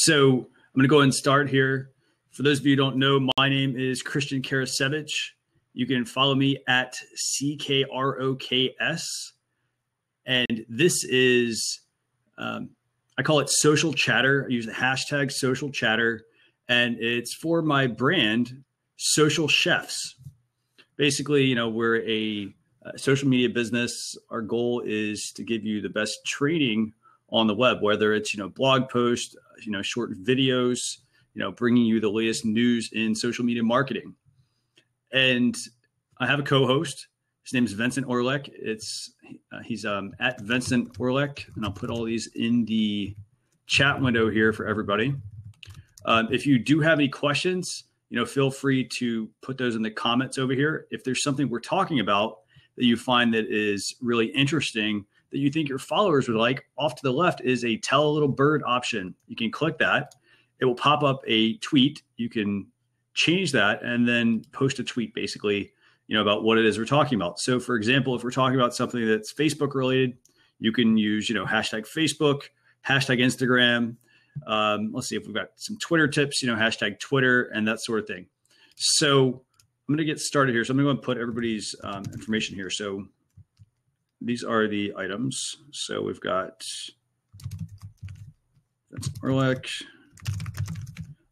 So I'm going to go ahead and start here. For those of you who don't know, my name is Christian Karasevich. You can follow me at CKROKS. And this is, I call it social chatter. I use the hashtag social chatter, and it's for my brand, Social Chefs. Basically, we're a social media business. Our goal is to give you the best training on the web, whether it's, blog posts, short videos, bringing you the latest news in social media marketing. And I have a co-host. His name is Vincent Orlek. He's at Vincent Orlek, and I'll put all these in the chat window here for everybody. If you do have any questions, feel free to put those in the comments over here. If there's something we're talking about that you find that is really interesting, that you think your followers would like, off to the left is a tell a little bird option. You can click that. It will pop up a tweet. You can change that and then post a tweet basically, about what it is we're talking about. So for example, if we're talking about something that's Facebook related, you can use, hashtag Facebook, hashtag Instagram. Let's see if we've got some Twitter tips, hashtag Twitter and that sort of thing. So I'm going to get started here. So I'm going to put everybody's information here. So these are the items. So we've got Vincent Orlek.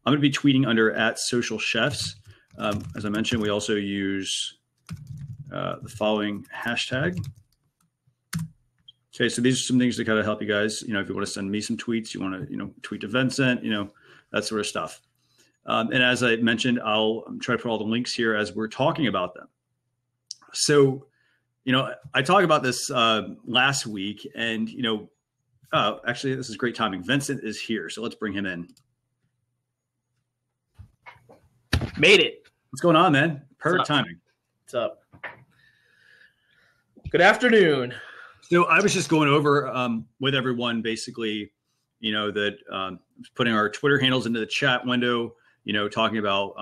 I'm going to be tweeting under at Social Chefs. As I mentioned, we also use the following hashtag. Okay, so these are some things to kind of help you guys. If you want to send me some tweets, you want to, tweet to Vincent, that sort of stuff. And as I mentioned, I'll try to put all the links here as we're talking about them. So, I talked about this last week, and actually, this is great timing. Vincent is here, so let's bring him in. Made it. What's going on, man? Perfect timing. What's up? Good afternoon. So I was just going over with everyone, basically, that putting our Twitter handles into the chat window, talking about,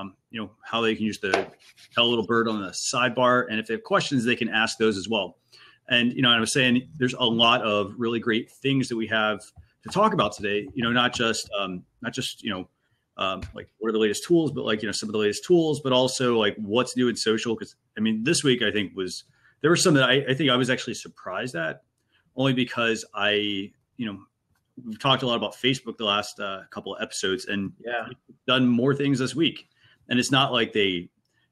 how they can use the tell a little bird on the sidebar. And if they have questions, they can ask those as well. And, I was saying there's a lot of really great things that we have to talk about today, not just like what are the latest tools, but like, some of the latest tools, but also like what's new in social. Because this week I think there were some that I think I was actually surprised at, only because we've talked a lot about Facebook the last couple of episodes, and done more things this week. And it's not like they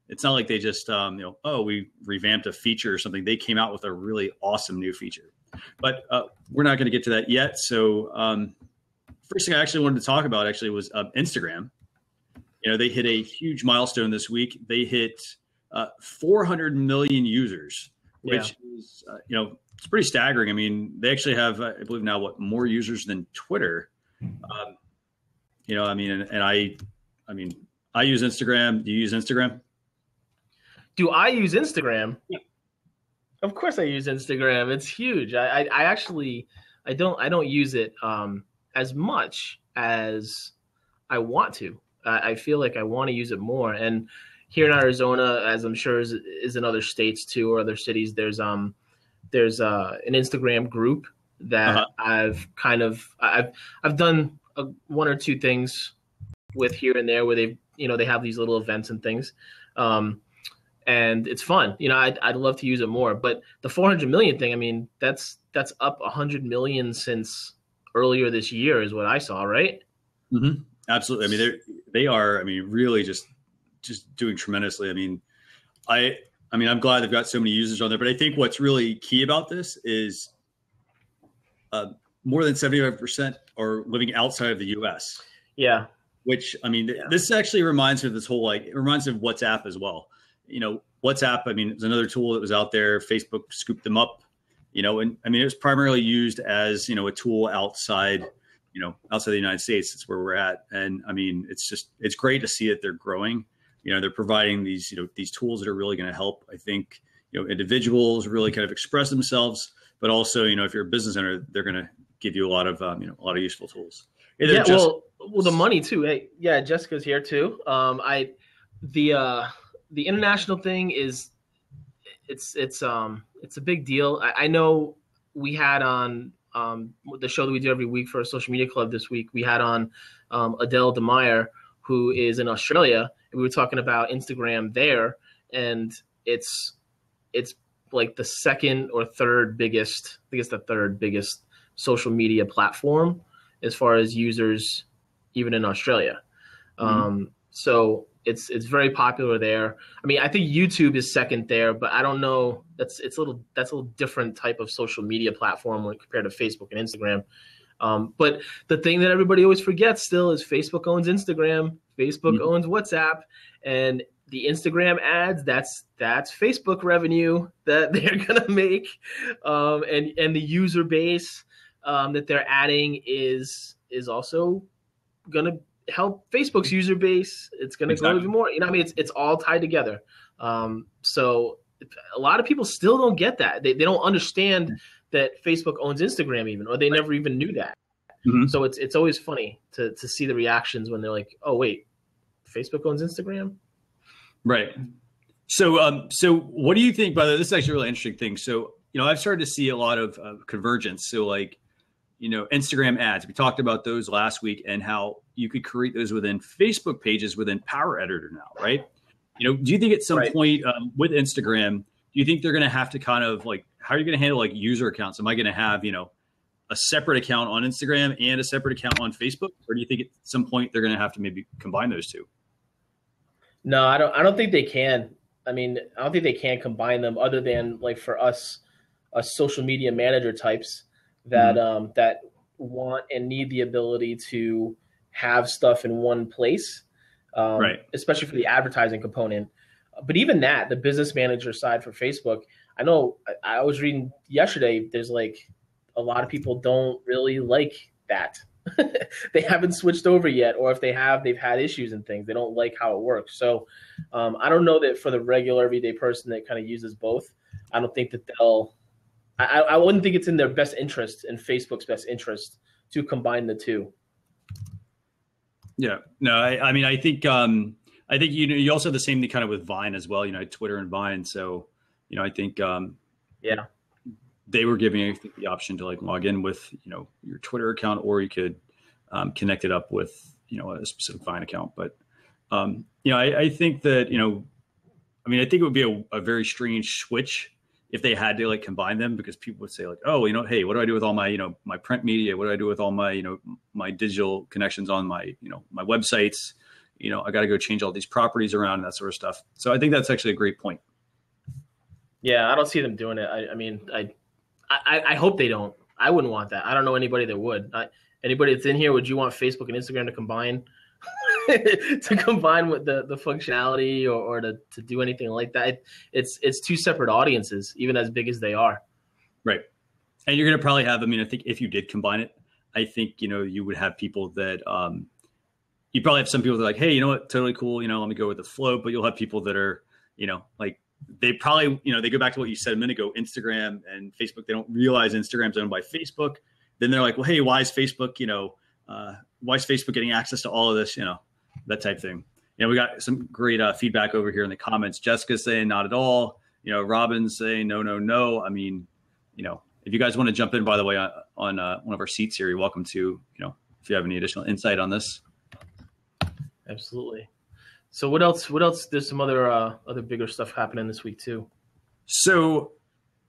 just we revamped a feature or something. They came out with a really awesome new feature, but we're not going to get to that yet. So first thing I actually wanted to talk about was Instagram. They hit a huge milestone this week. They hit 400 million users, which is, it's pretty staggering. They actually have, I believe now, more users than Twitter. I use Instagram. Do you use Instagram? Do I use Instagram? Yeah. Of course I use Instagram. It's huge. I actually don't use it as much as I want to. I feel like I want to use it more. And here in Arizona, as I'm sure is in other states too, or other cities, there's an Instagram group that I've done one or two things with here and there, where they have these little events and things. And it's fun. I'd love to use it more, but the 400 million thing, that's up 100 million since earlier this year is what I saw, right? Mm-hmm. Absolutely. They are, really just doing tremendously. I'm glad they've got so many users on there, but I think what's really key about this is more than 75% are living outside of the US. Yeah. Which, this actually reminds me of this whole, it reminds me of WhatsApp as well. WhatsApp, it was another tool that was out there. Facebook scooped them up, and it was primarily used as, a tool outside the United States. That's where we're at. And it's great to see that they're growing. They're providing these tools that are really going to help, I think, individuals really kind of express themselves, but also, if you're a business owner, they're going to give you a lot of useful tools. Well, the money too. Hey, yeah, Jessica's here too. The international thing it's a big deal. I know we had on the show that we do every week for our social media club this week, we had on Adele DeMeyer, who is in Australia, and we were talking about Instagram there, and it's like the second or third biggest, I think it's the third biggest social media platform as far as users, even in Australia. So it's very popular there. I mean, I think YouTube is second there, but I don't know. That's a little different type of social media platform when compared to Facebook and Instagram. But the thing that everybody always forgets still is Facebook owns Instagram, Facebook owns WhatsApp, and the Instagram ads, that's Facebook revenue that they're gonna make, and the user base that they're adding is also gonna help Facebook's user base. It's gonna grow even more. You know, I mean, it's all tied together. So a lot of people still don't get that. They don't understand that Facebook owns Instagram even, or they never even knew that. So it's always funny to see the reactions when they're like, oh wait, Facebook owns Instagram? Right. So so what do you think, by the way, this is actually a really interesting thing. So, you know, I've started to see a lot of convergence. So like, you know, Instagram ads, we talked about those last week and how you could create those within Facebook pages within Power Editor now, right? You know, do you think at some point with Instagram, do you think they're going to have to kind of like, how are you going to handle like user accounts? Am I going to have, you know, a separate account on Instagram and a separate account on Facebook? Or do you think at some point they're going to have to maybe combine those two? No, I don't think they can. I mean, I don't think they can combine them other than like for us social media manager types that that want and need the ability to have stuff in one place, especially for the advertising component. But even that, the business manager side for Facebook, I know I was reading yesterday, there's like a lot of people don't really like that. They haven't switched over yet, or if they have, they've had issues and things. They don't like how it works. So I don't know that for the regular everyday person that kind of uses both, I don't think that I wouldn't think it's in their best interest, in Facebook's best interest, to combine the two. Yeah, no, I mean, I think you know, you also have the same thing kind of with Vine as well. You know, Twitter and Vine. So, you know, I think they were giving you the option to like log in with, you know, your Twitter account, or you could connect it up with, you know, a specific Vine account. But you know, I think that, you know, I mean, I think it would be a very strange switch if they had to like combine them, because people would say like, oh, you know, hey, what do I do with all my, you know, my print media? What do I do with all my, you know, my digital connections on my, you know, my websites? You know, I got to go change all these properties around and that sort of stuff. So I think that's actually a great point. Yeah, I don't see them doing it. I mean, I hope they don't. I wouldn't want that. I don't know anybody that would. Anybody that's in here, would you want Facebook and Instagram to combine? To combine with the functionality or to do anything like that? It's two separate audiences, even as big as they are. Right. And you're going to probably have, I mean, I think if you did combine it, I think, you know, you would have people that, you probably have some people that are like, hey, you know what, totally cool, you know, let me go with the float. But you'll have people that are, you know, like, they probably, you know, they go back to what you said a minute ago, Instagram and Facebook, they don't realize Instagram's owned by Facebook. Then they're like, well, hey, why is Facebook, you know, why is Facebook getting access to all of this, you know, that type thing. You know, we got some great feedback over here in the comments. Jessica's saying not at all. You know, Robin's saying no, no, no. I mean, you know, if you guys want to jump in, by the way, on one of our seats here, you're welcome to, you know, if you have any additional insight on this. Absolutely. So what else? There's some other bigger stuff happening this week too. So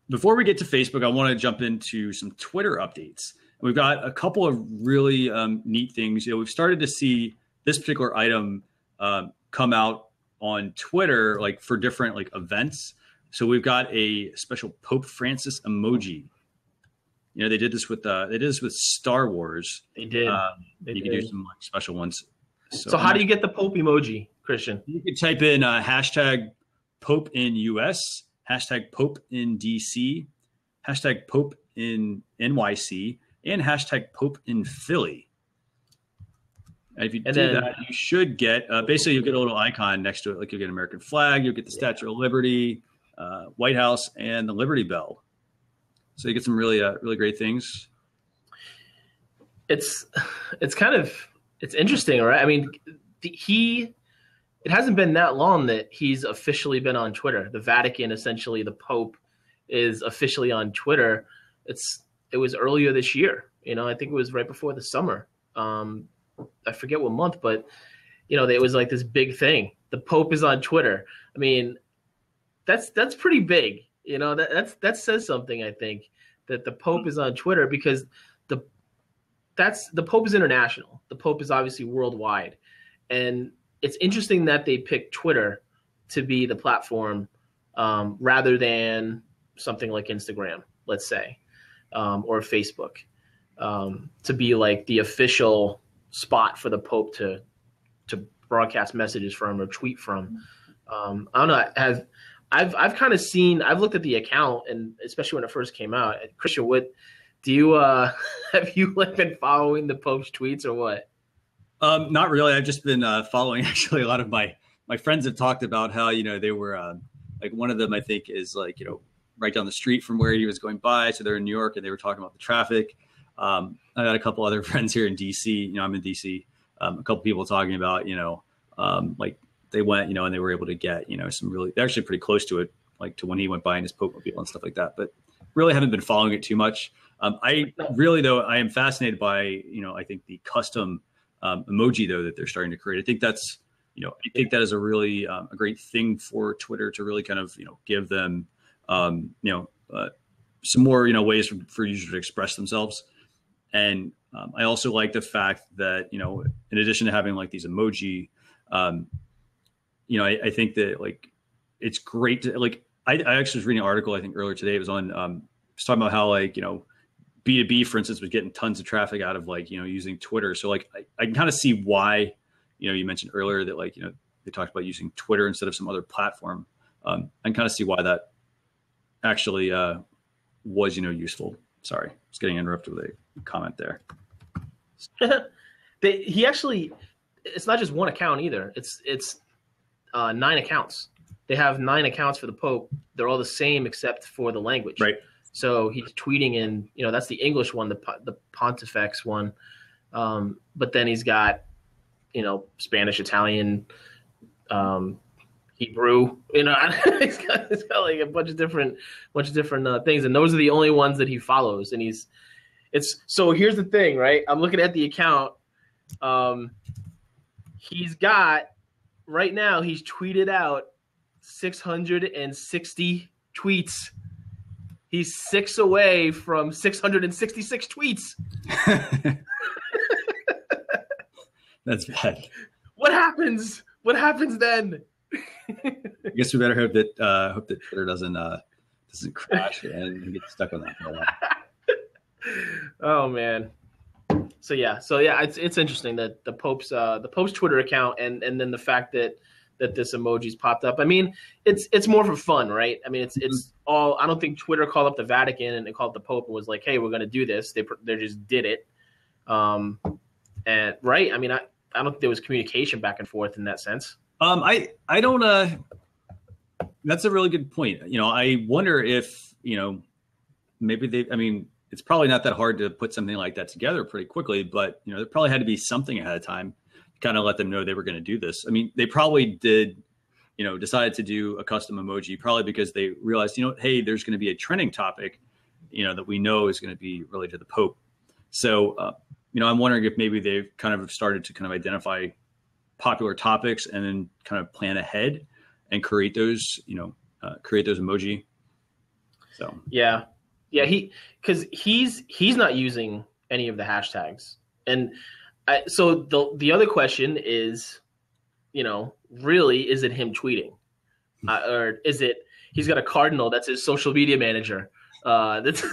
before we get to Facebook, I want to jump into some Twitter updates. We've got a couple of really neat things. You know, we've started to see this particular item come out on Twitter, like for different like events. So we've got a special Pope Francis emoji. You know, they did this with Star Wars. They did. You can do some like special ones. So how do you get the Pope emoji, Christian? You can type in hashtag Pope in US, hashtag Pope in DC, hashtag Pope in NYC, and hashtag Pope in Philly. And if you do that, you should get, basically you'll get a little icon next to it. Like you'll get an American flag, you'll get the Statue of Liberty, White House, and the Liberty Bell. So you get some really, really great things. It's interesting, right? I mean, it hasn't been that long that he's officially been on Twitter. The Vatican, essentially, the Pope is officially on Twitter. It earlier this year. I think it was right before the summer. I forget what month, but it was like this big thing. The Pope is on Twitter. I mean, that's pretty big. That says something. I think that the Pope is on Twitter because the Pope is international. The Pope is obviously worldwide, and it's interesting that they picked Twitter to be the platform rather than something like Instagram, let's say, or Facebook, to be like the official spot for the Pope to broadcast messages from or tweet from. I don't know. I've kind of seen. I've looked at the account, and especially when it first came out. Christian, what do you have you been following the Pope's tweets or what? Not really. I've just been following. Actually, a lot of my friends have talked about how they were like one of them. I think is like right down the street from where he was going by. So they're in New York, and they were talking about the traffic. I got a couple other friends here in DC. I'm in DC. A couple people talking about like they went and they were able to get some really, they're actually pretty close to it, like to when he went by in his Pope mobile and stuff like that. But really haven't been following it too much. I really though I am fascinated by I think the custom emoji though that they're starting to create. I think that's I think that is a really a great thing for Twitter to really kind of give them some more ways for users to express themselves. And I also like the fact that in addition to having like these emoji, I think that like it's great to like I actually was reading an article I think earlier today. It was on it's talking about how like B2B for instance was getting tons of traffic out of like using Twitter. So like I can kind of see why you mentioned earlier that like they talked about using Twitter instead of some other platform. I can kind of see why that actually was useful. Sorry, I was getting interrupted with a comment there. He actually, it's not just one account either. It's 9 accounts. They have 9 accounts for the Pope. They're all the same except for the language. Right. So he's tweeting in, that's the English one, the Pontifex one. But then he's got, Spanish, Italian, Hebrew. He's got like a bunch of different things, and those are the only ones that he follows. And so here's the thing, right? I'm looking at the account. He's got right now. He's tweeted out 660 tweets. He's 6 away from 666 tweets. That's bad. What happens? What happens then? I guess we better hope that Twitter doesn't crash and he gets stuck on that. Oh man. So yeah, it's interesting that the Pope's Twitter account and then the fact that this emoji's popped up. I mean, it's more for fun, right? I mean, it's all. I don't think Twitter called up the Vatican and they called the Pope and was like, "Hey, we're going to do this." They just did it, and right. I mean, I don't think there was communication back and forth in that sense. I don't. That's a really good point. I wonder if maybe they. I mean, it's probably not that hard to put something like that together pretty quickly, but there probably had to be something ahead of time to kind of let them know they were going to do this. I mean, they probably did. Decided to do a custom emoji probably because they realized, hey, there's going to be a trending topic, that we know is going to be related to the Pope. So, I'm wondering if maybe they've kind of started to kind of identify popular topics and then kind of plan ahead and create those emoji. So yeah, because he's not using any of the hashtags, and so the other question is, really, is it him tweeting, or is it he's got a cardinal that's his social media manager that's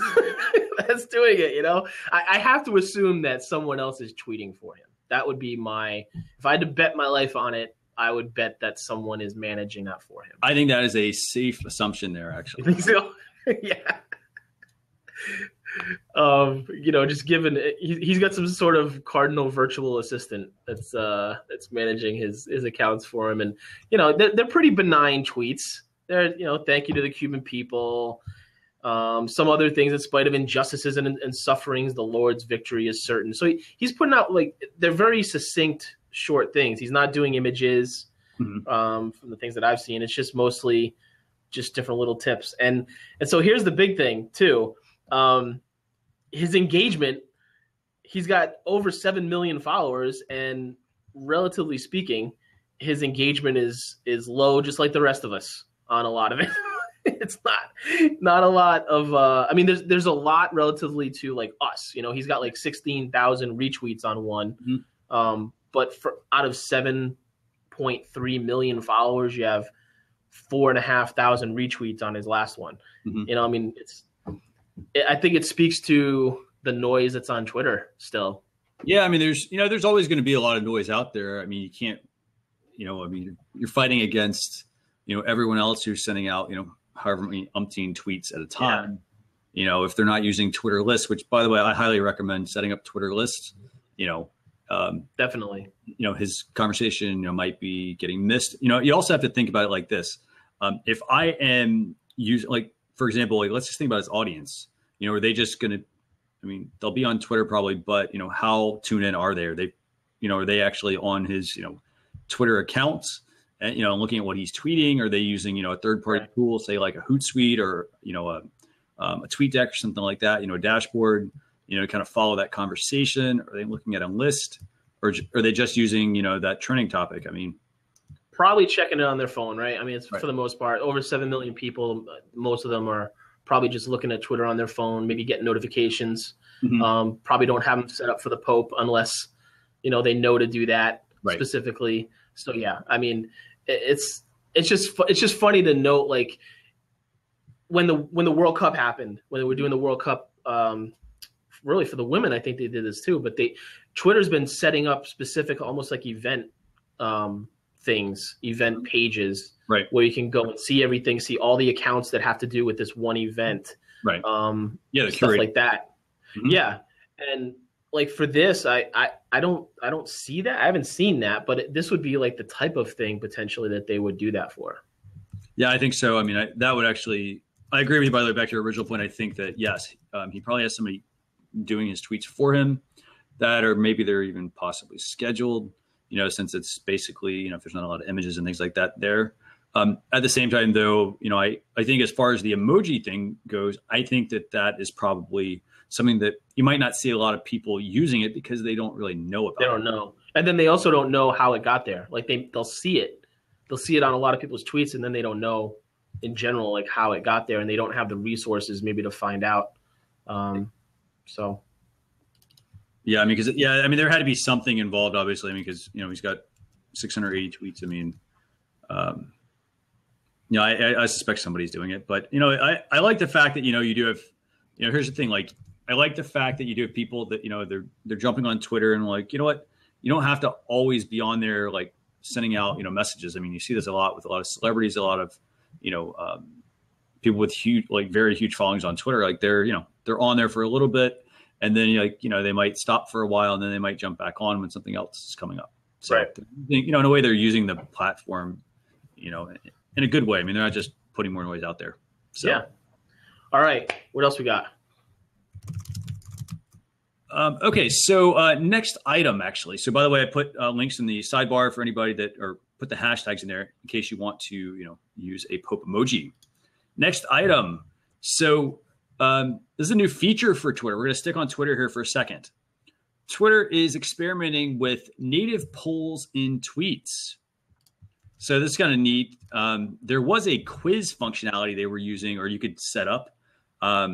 that's doing it? I have to assume that someone else is tweeting for him. That would be if I had to bet my life on it, I would bet that someone is managing that for him. I think that is a safe assumption there, actually. You think so? Yeah. Just given he's got some sort of cardinal virtual assistant that's managing his accounts for him, and they're pretty benign tweets. They're thank you to the Cuban people, some other things in spite of injustices and sufferings, the Lord's victory is certain. So he's putting out they're very succinct, short things. He's not doing images from the things that I've seen. It's just mostly just different little tips. And so here's the big thing too. his engagement, he's got over 7 million followers, and relatively speaking, his engagement is low, just like the rest of us on a lot of it. It's not a lot of I mean, there's a lot relatively to like us. You know, he's got like 16,000 retweets on one. Mm-hmm. But out of 7.3 million followers, you have 4,500 retweets on his last one. Mm-hmm. You know, I mean, I think it speaks to the noise that's on Twitter still. Yeah, I mean, there's always going to be a lot of noise out there. I mean, you can't, I mean, you're fighting against, everyone else who's sending out, however many umpteen tweets at a time. Yeah. If they're not using Twitter lists, which, by the way, I highly recommend setting up Twitter lists. Definitely. His conversation, might be getting missed. You also have to think about it like this. If I am using, like, for example, like, let's just think about his audience. Are they just going to, I mean, they'll be on Twitter probably, but, how tuned in are they? Are they actually on his, Twitter accounts and, looking at what he's tweeting? Are they using, a third-party tool, say like a Hootsuite or, a TweetDeck or something like that, a dashboard, to kind of follow that conversation? Are they looking at a list, or are they just using, that trending topic? I mean, probably checking it on their phone, right? I mean, it's right. For the most part, over 7 million people, most of them are probably just looking at Twitter on their phone, maybe getting notifications. Mm-hmm. Probably don't have them set up for the Pope unless, they know to do that specifically. So yeah, I mean, it's just funny to note, like, when the World Cup happened, when they were doing the World Cup, really for the women, I think they did this too, but Twitter's been setting up specific, almost like event event pages, right, where you can go and see everything, see all the accounts that have to do with this one event, right? Yeah, stuff like that. Mm-hmm. Yeah, and like for this, I don't see that. I haven't seen that, but this would be like the type of thing potentially that they would do that for. Yeah, I think so. I mean, that would actually. I agree with you. By the way, back to your original point, I think that yes, he probably has somebody doing his tweets for him, that, or maybe they're even possibly scheduled. Since it's basically, if there's not a lot of images and things like that there. At the same time, though, I think as far as the emoji thing goes, I think that is probably something that you might not see a lot of people using it because they don't really know about it. They don't know. And then they also don't know how it got there. Like they'll see it. They'll see it on a lot of people's tweets, and then they don't know in general, like, how it got there, and they don't have the resources maybe to find out. So. Yeah, I mean, there had to be something involved, obviously. I mean, because, he's got 680 tweets. I mean, I suspect somebody's doing it. But, I like the fact that, you do have, here's the thing. Like, I like the fact that you do have people that, they're jumping on Twitter and like, you know what? You don't have to always be on there, like, sending out, messages. I mean, you see this a lot with a lot of celebrities, a lot of, people with huge, like, very huge followings on Twitter. Like, they're on there for a little bit. And then, they might stop for a while, and then they might jump back on when something else is coming up. So, right. In a way, they're using the platform, in a good way. I mean, they're not just putting more noise out there. So. Yeah. All right. What else we got? Okay. So next item, actually. So, by the way, I put links in the sidebar for anybody or put the hashtags in there in case you want to, use a Pope emoji. Next item. So, this is a new feature for Twitter. We're going to stick on Twitter here for a second. Twitter is experimenting with native polls in tweets. So this is kind of neat. There was a quiz functionality they were using, or you could set up a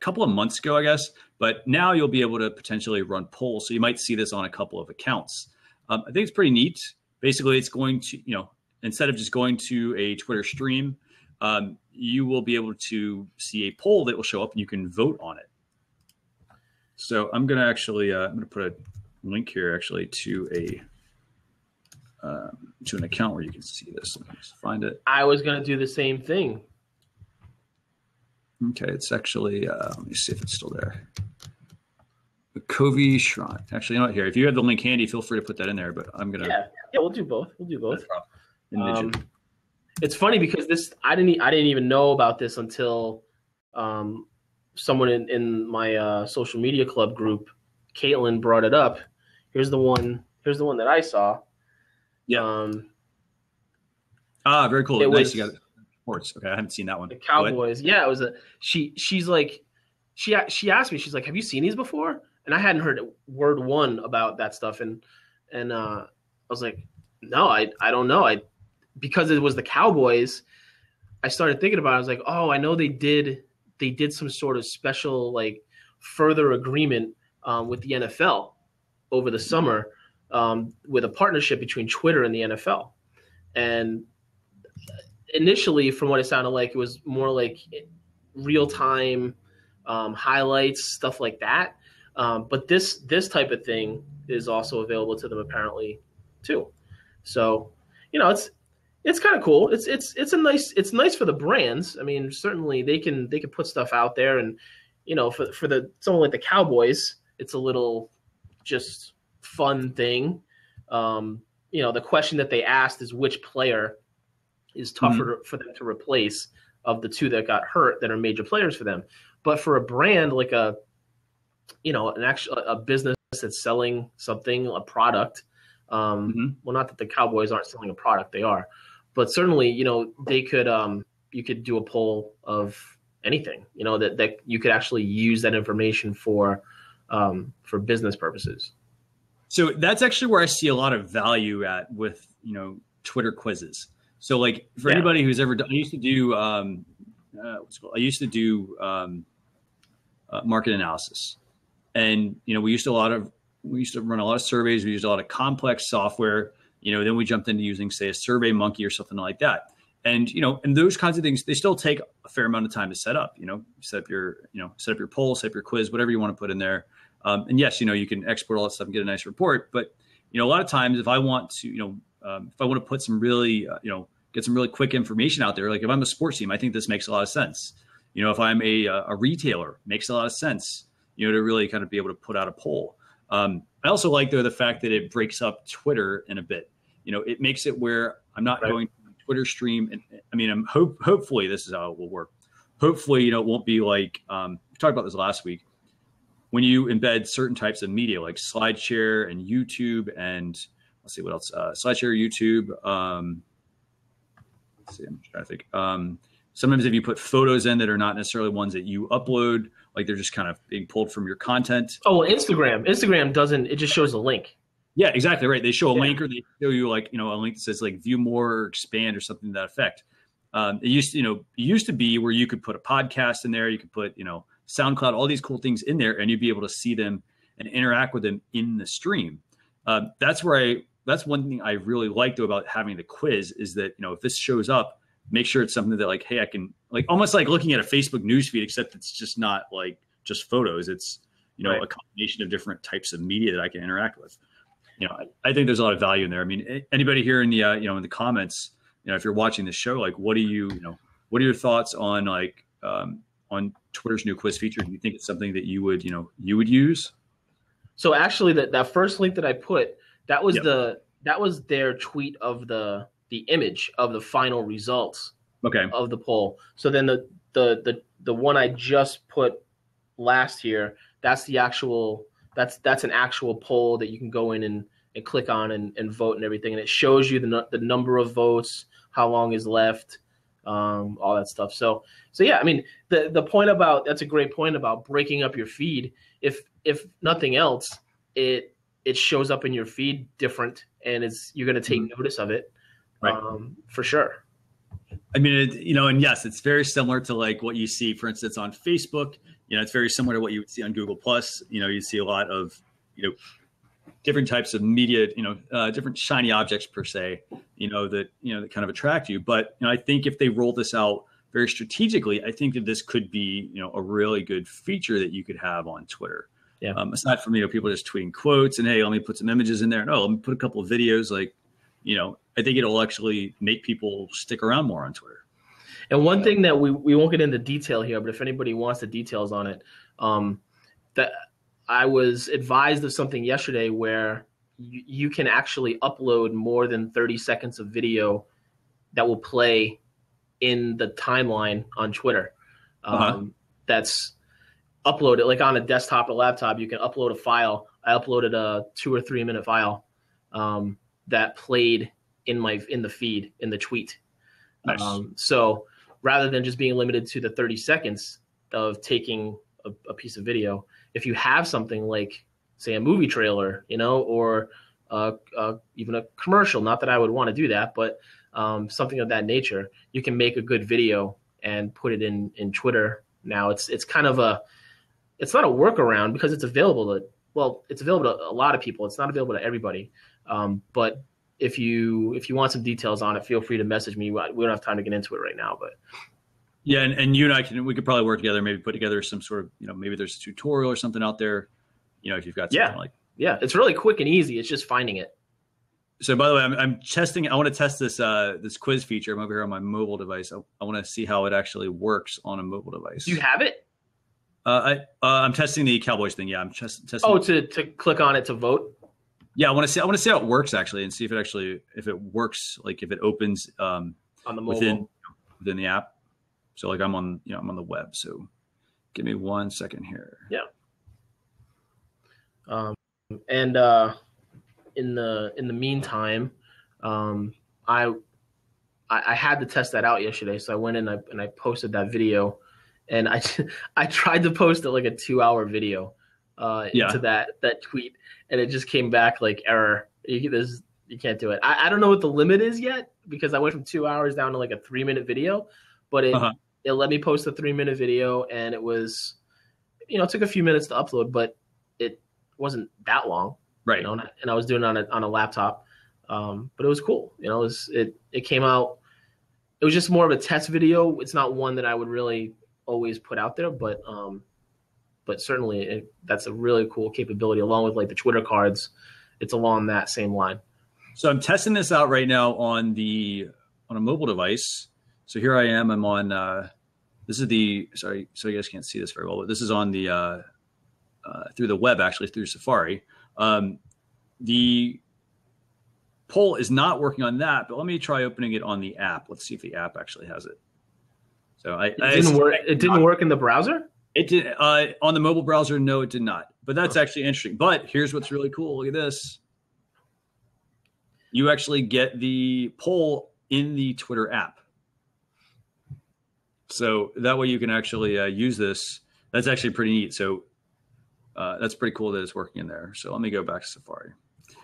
couple of months ago, I guess. But now you'll be able to potentially run polls. So you might see this on a couple of accounts. I think it's pretty neat. Basically, it's going to, instead of just going to a Twitter stream, you will be able to see a poll that will show up and you can vote on it. So I'm going to actually, I'm going to put a link here actually to an account where you can see this. Let me just find it. I was going to do the same thing. Okay. It's actually, let me see if it's still there. The Covey Shrine. Actually, not here. If you have the link handy, feel free to put that in there, but I'm going to. Yeah, we'll do both. It's funny because I didn't even know about this until someone in my social media club group, Caitlin, brought it up. Here's the one that I saw. Yeah. Very cool. Nice. You got sports. Okay, I haven't seen that one. The Cowboys. Yeah, it was she's like, she asked me, she's like, have you seen these before? And I hadn't heard word one about that stuff. And I was like, no, I don't know. Because it was the Cowboys, I started thinking about it. I was like, oh, I know they did some sort of special, like, further agreement with the NFL over the summer, with a partnership between Twitter and the NFL. And initially, from what it sounded like, it was more like real time highlights, stuff like that. But this type of thing is also available to them apparently too. So, it's kind of cool. It's nice for the brands. I mean, certainly they can put stuff out there, and for someone like the Cowboys, it's a little just fun thing. The question that they asked is which player is tougher for them to replace of the two that got hurt that are major players for them. But for a brand like a business that's selling something, a product, well, not that the Cowboys aren't selling a product, they are, but certainly, they could, you could do a poll of anything, that you could actually use that information for business purposes. So that's actually where I see a lot of value at with, Twitter quizzes. So like for anybody who's ever done, I used to do market analysis, and, we used to run a lot of surveys. We used a lot of complex software, then we jumped into using, say, a Survey Monkey or something like that. And, and those kinds of things, they still take a fair amount of time to set up, set up your poll, set up your quiz, whatever you want to put in there. And yes, you can export all that stuff and get a nice report. But, a lot of times if I want to, put some really, get some really quick information out there, like if I'm a sports team, I think this makes a lot of sense. If I'm a retailer, makes a lot of sense, to really kind of be able to put out a poll. I also like the fact that it breaks up Twitter in a bit. It makes it where I'm not going to Twitter stream. And I mean, hopefully this is how it will work. Hopefully, it won't be like, we talked about this last week, when you embed certain types of media like SlideShare and YouTube and let's see what else, SlideShare, YouTube. Let's see, I'm trying to think. Sometimes if you put photos in that are not necessarily ones that you upload, like they're just kind of being pulled from your content. Oh, well, Instagram doesn't, it just shows a link. Yeah, exactly right. They show a link, or they show you like, a link that says like view more or expand or something to that effect. It used to be where you could put a podcast in there, you could put, SoundCloud, all these cool things in there, and you'd be able to see them and interact with them in the stream. That's one thing I really like though about having the quiz is that, if this shows up, make sure it's something that like, hey, I can like almost like looking at a Facebook newsfeed, except it's just not like just photos. It's, a combination of different types of media that I can interact with. I think there's a lot of value in there. I mean, anybody here in the, in the comments, if you're watching this show, like, what are your thoughts on like, on Twitter's new quiz feature? Do you think it's something that you would use? So actually that first link that I put, that was that was their tweet of the image of the final results of the poll. So then the one I just put last year, that's the actual, that's an actual poll that you can go in and click on and vote and everything. And it shows you the number of votes, how long is left, all that stuff. So yeah, I mean, the point about, that's a great point about breaking up your feed. If nothing else, it shows up in your feed different, and you're going to take notice of it, for sure. I mean, and yes, it's very similar to like what you see, for instance, on Facebook. It's very similar to what you would see on Google Plus. You see a lot of, different types of media, different shiny objects per se, that kind of attract you. But I think if they roll this out very strategically, I think that this could be, a really good feature that you could have on Twitter. Yeah. Aside from, people just tweeting quotes and, hey, let me put some images in there. No, let me put a couple of videos. Like, I think it'll actually make people stick around more on Twitter. And one thing that we won't get into detail here, but if anybody wants the details on it, that I was advised of something yesterday where you can actually upload more than 30 seconds of video that will play in the timeline on Twitter. That's uploaded, like on a desktop or laptop, you can upload a file. I uploaded a 2 or 3 minute file that played in the feed, in the tweet. Nice. So rather than just being limited to the 30 seconds of taking a piece of video. If you have something like, say, a movie trailer, or even a commercial, not that I would want to do that, but something of that nature, you can make a good video and put it in Twitter. Now it's kind of it's not a workaround because it's available to a lot of people. It's not available to everybody. But if you want some details on it, feel free to message me. We don't have time to get into it right now, but yeah. And you and I we could probably work together, maybe put together some sort of, maybe there's a tutorial or something out there, if you've got something like. Yeah, it's really quick and easy. It's just finding it. So by the way, I'm testing. I want to test this quiz feature. I'm over here on my mobile device. I want to see how it actually works on a mobile device. Do you have it? I'm testing the Cowboys thing. Yeah, I'm testing. Oh, to click on it to vote. Yeah, I want to see how it works actually, and see if it works, like if it opens on the mobile within the app. So like I'm on the web. So give me 1 second here. Yeah. And in the meantime, I had to test that out yesterday, so I went in and I posted that video, and I tried to post it like a 2-hour video into that tweet, and it just came back like error. You can't do it. I don't know what the limit is yet, because I went from 2 hours down to like a 3-minute video, but it let me post a 3-minute video, and it was, it took a few minutes to upload, but it wasn't that long, right? And I was doing it on a laptop, but it was cool. It came out. It was just more of a test video. It's not one that I would really always put out there, but certainly that's a really cool capability, along with like the Twitter cards. It's along that same line. So I'm testing this out right now on a mobile device. So here I am. I'm on. This is sorry, so you guys can't see this very well, but this is on the through the web, actually through Safari. The poll is not working on that, but let me try opening it on the app. Let's see if the app actually has it. So it didn't work in the browser? It did on the mobile browser. No, it did not. But that's actually interesting. But here's what's really cool. Look at this. You actually get the poll in the Twitter app. So that way you can actually use this. That's actually pretty neat. So that's pretty cool that it's working in there. So let me go back to Safari.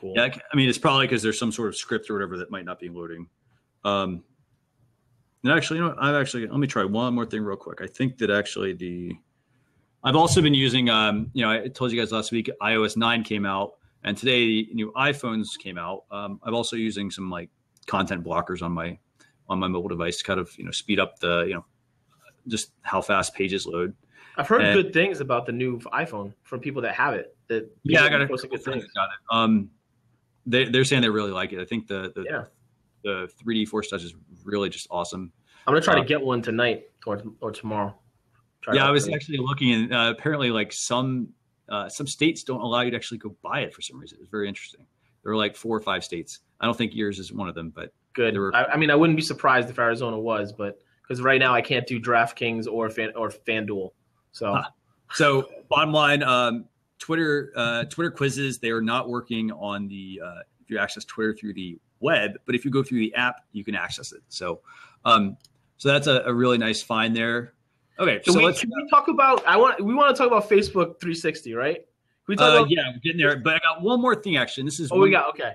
Cool. Yeah, I mean, it's probably because there's some sort of script or whatever that might not be loading. And actually, let me try one more thing real quick. I think that actually I've also been using, I told you guys last week, iOS 9 came out, and today the new iPhones came out. I'm also using some like content blockers on my mobile device to kind of, speed up the, just how fast pages load. I've heard good things about the new iPhone from people that have it. I got good things. Got it. They're saying they really like it. I think the 3D Force Touch is really just awesome. I'm gonna try to get one tonight or tomorrow. I was actually looking, and apparently, like some states don't allow you to actually go buy it for some reason. It's very interesting. There are like 4 or 5 states. I don't think yours is one of them, but good. I mean, I wouldn't be surprised if Arizona was, but because right now I can't do DraftKings or FanDuel. So bottom line, Twitter quizzes, they are not working on if you access Twitter through the web, but if you go through the app, you can access it. So that's a really nice find there. Okay, so we talk about? We want to talk about Facebook 360, right? Can we talk about? Yeah, we're getting there. But I got one more thing actually. And this is okay.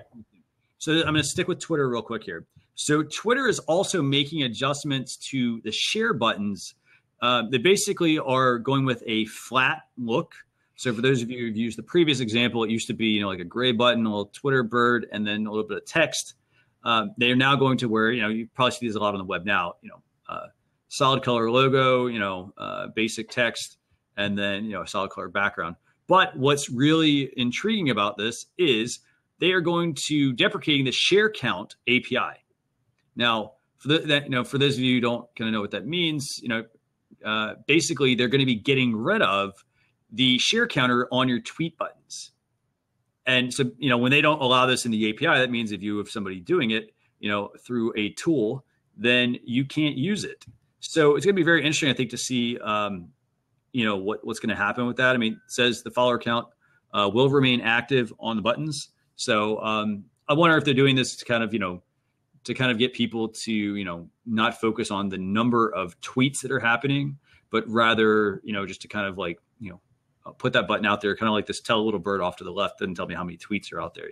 So I'm going to stick with Twitter real quick here. So Twitter is also making adjustments to the share buttons. They basically are going with a flat look. So for those of you who've used the previous example, it used to be like a gray button, a little Twitter bird, and then a little bit of text. They are now going to where you probably see these a lot on the web now. Solid color logo, basic text, and then a solid color background. But what's really intriguing about this is they are going to deprecating the share count API. Now, for those of you who don't kind of know what that means, basically they're going to be getting rid of the share counter on your tweet buttons. And so, when they don't allow this in the API, that means if you have somebody doing it, through a tool, then you can't use it. So it's going to be very interesting, I think, to see, what's going to happen with that. I mean, it says the follower count will remain active on the buttons. So I wonder if they're doing this to kind of, get people to, not focus on the number of tweets that are happening, but rather, just to kind of like I'll put that button out there, kind of like this tell a little bird off to the left, doesn't tell me how many tweets are out there,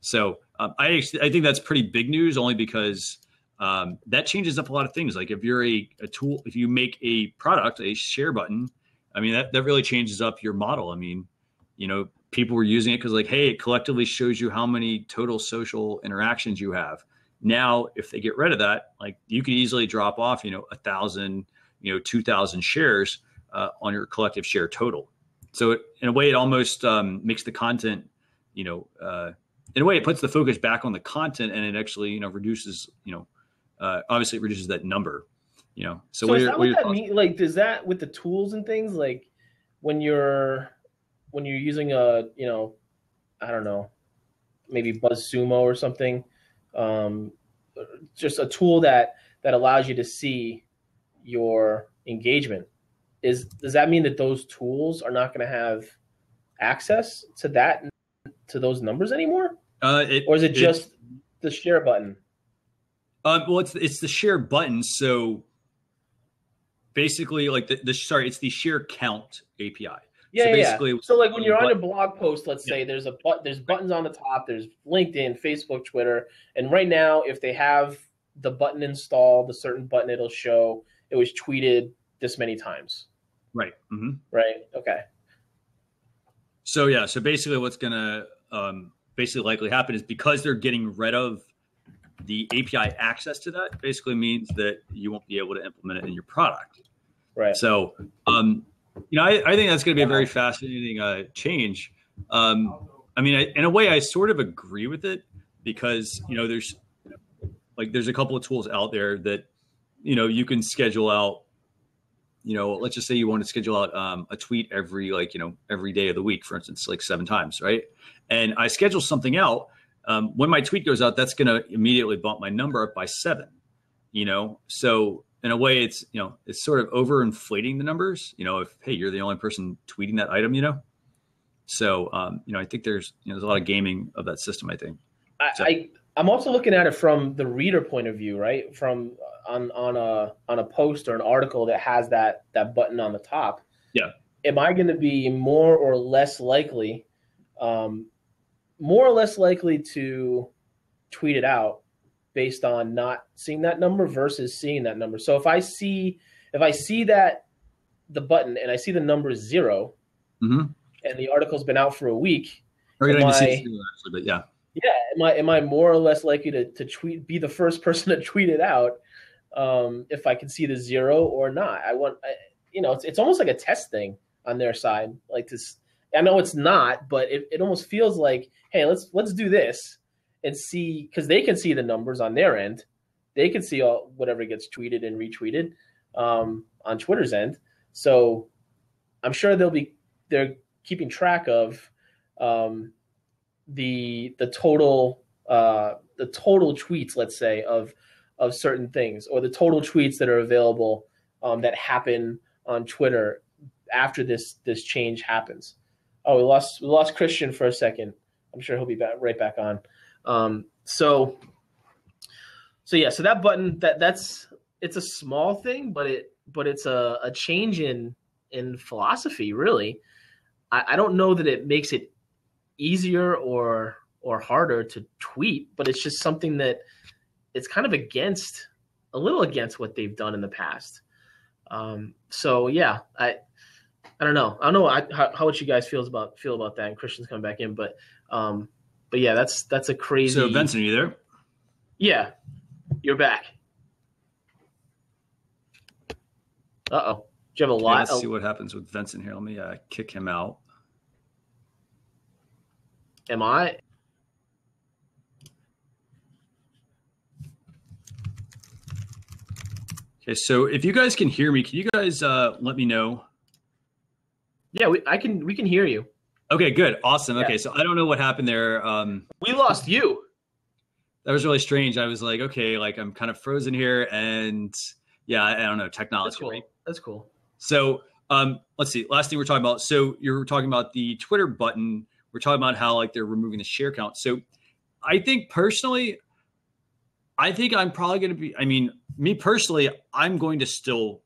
So I think that's pretty big news, only because that changes up a lot of things. Like if you're a tool, if you make a product, a share button, I mean, that really changes up your model. I mean, people were using it because like, hey, it collectively shows you how many total social interactions you have. Now, if they get rid of that, like you could easily drop off, 1,000, 2,000 shares on your collective share total. So in a way, it almost makes the content, in a way, it puts the focus back on the content, and it actually, reduces, obviously it reduces that number, So is that what that means? Like, does that with the tools and things, like when you're using a, I don't know, maybe BuzzSumo or something, just a tool that allows you to see your engagement. Does that mean that those tools are not going to have access to those numbers anymore? Or is it just the share button? Well, it's the share button. So basically, like it's the share count API. Yeah, so basically, So like when you're on a blog post, let's say there's buttons on the top. There's LinkedIn, Facebook, Twitter, and right now, if they have the button installed, the certain button it'll show it was tweeted this many times. Right. Mm-hmm. Right. Okay. So yeah. So basically, what's gonna basically likely happen is because they're getting rid of the API access to that, basically means that you won't be able to implement it in your product. Right. So I think that's going to be a very fascinating change. I mean, in a way, I sort of agree with it because there's a couple of tools out there that you can schedule out. Let's just say you want to schedule out a tweet every day of the week, for instance, like 7 times, right? And I schedule something out. When my tweet goes out, that's going to immediately bump my number up by 7. So in a way, it's sort of overinflating the numbers. If hey, you're the only person tweeting that item, So I think there's a lot of gaming of that system. I think. I'm also looking at it from the reader point of view, right? From on a post or an article that has that button on the top. Yeah. Am I going to be more or less likely to tweet it out based on not seeing that number versus seeing that number? So if I see that the button and I see the number is 0, mm-hmm. and the article's been out for a week, or you don't see it actually, but yeah. Yeah, am I more or less likely to be the first person to tweet it out if I can see the 0 or not? It's almost like a test thing on their side. Like this, I know it's not, but it almost feels like, hey, let's do this and see, because they can see the numbers on their end. They can see whatever gets tweeted and retweeted on Twitter's end. So I'm sure they're keeping track of the total tweets, let's say, of certain things, or the total tweets that are available that happen on Twitter after this change happens. Oh, we lost Christian for a second. I'm sure he'll be right back on. So that button it's a small thing, but it's a change in philosophy, really. I don't know that it makes it easier or harder to tweet, but it's just something that it's kind of a little against what they've done in the past. So yeah, I don't know. I don't know how what you guys feel about that. And Christian's coming back in, but yeah, that's a crazy. So Vincent, are you there? Yeah, you're back. Uh-oh. Do you have a lot? Let's see what happens with Vincent here. Let me kick him out. Am I? Okay, so if you guys can hear me, can you guys let me know? Yeah, we can hear you. Okay, good. Awesome. Yeah. Okay, so I don't know what happened there. We lost you. That was really strange. I was like, okay, like I'm kind of frozen here, and yeah, I don't know, technology. That's cool. Right? That's cool. So let's see. Last thing we're talking about. So you're talking about the Twitter button. We're talking about how like they're removing the share count. So I think personally, I'm probably going to be, I mean, me personally, I'm going to still,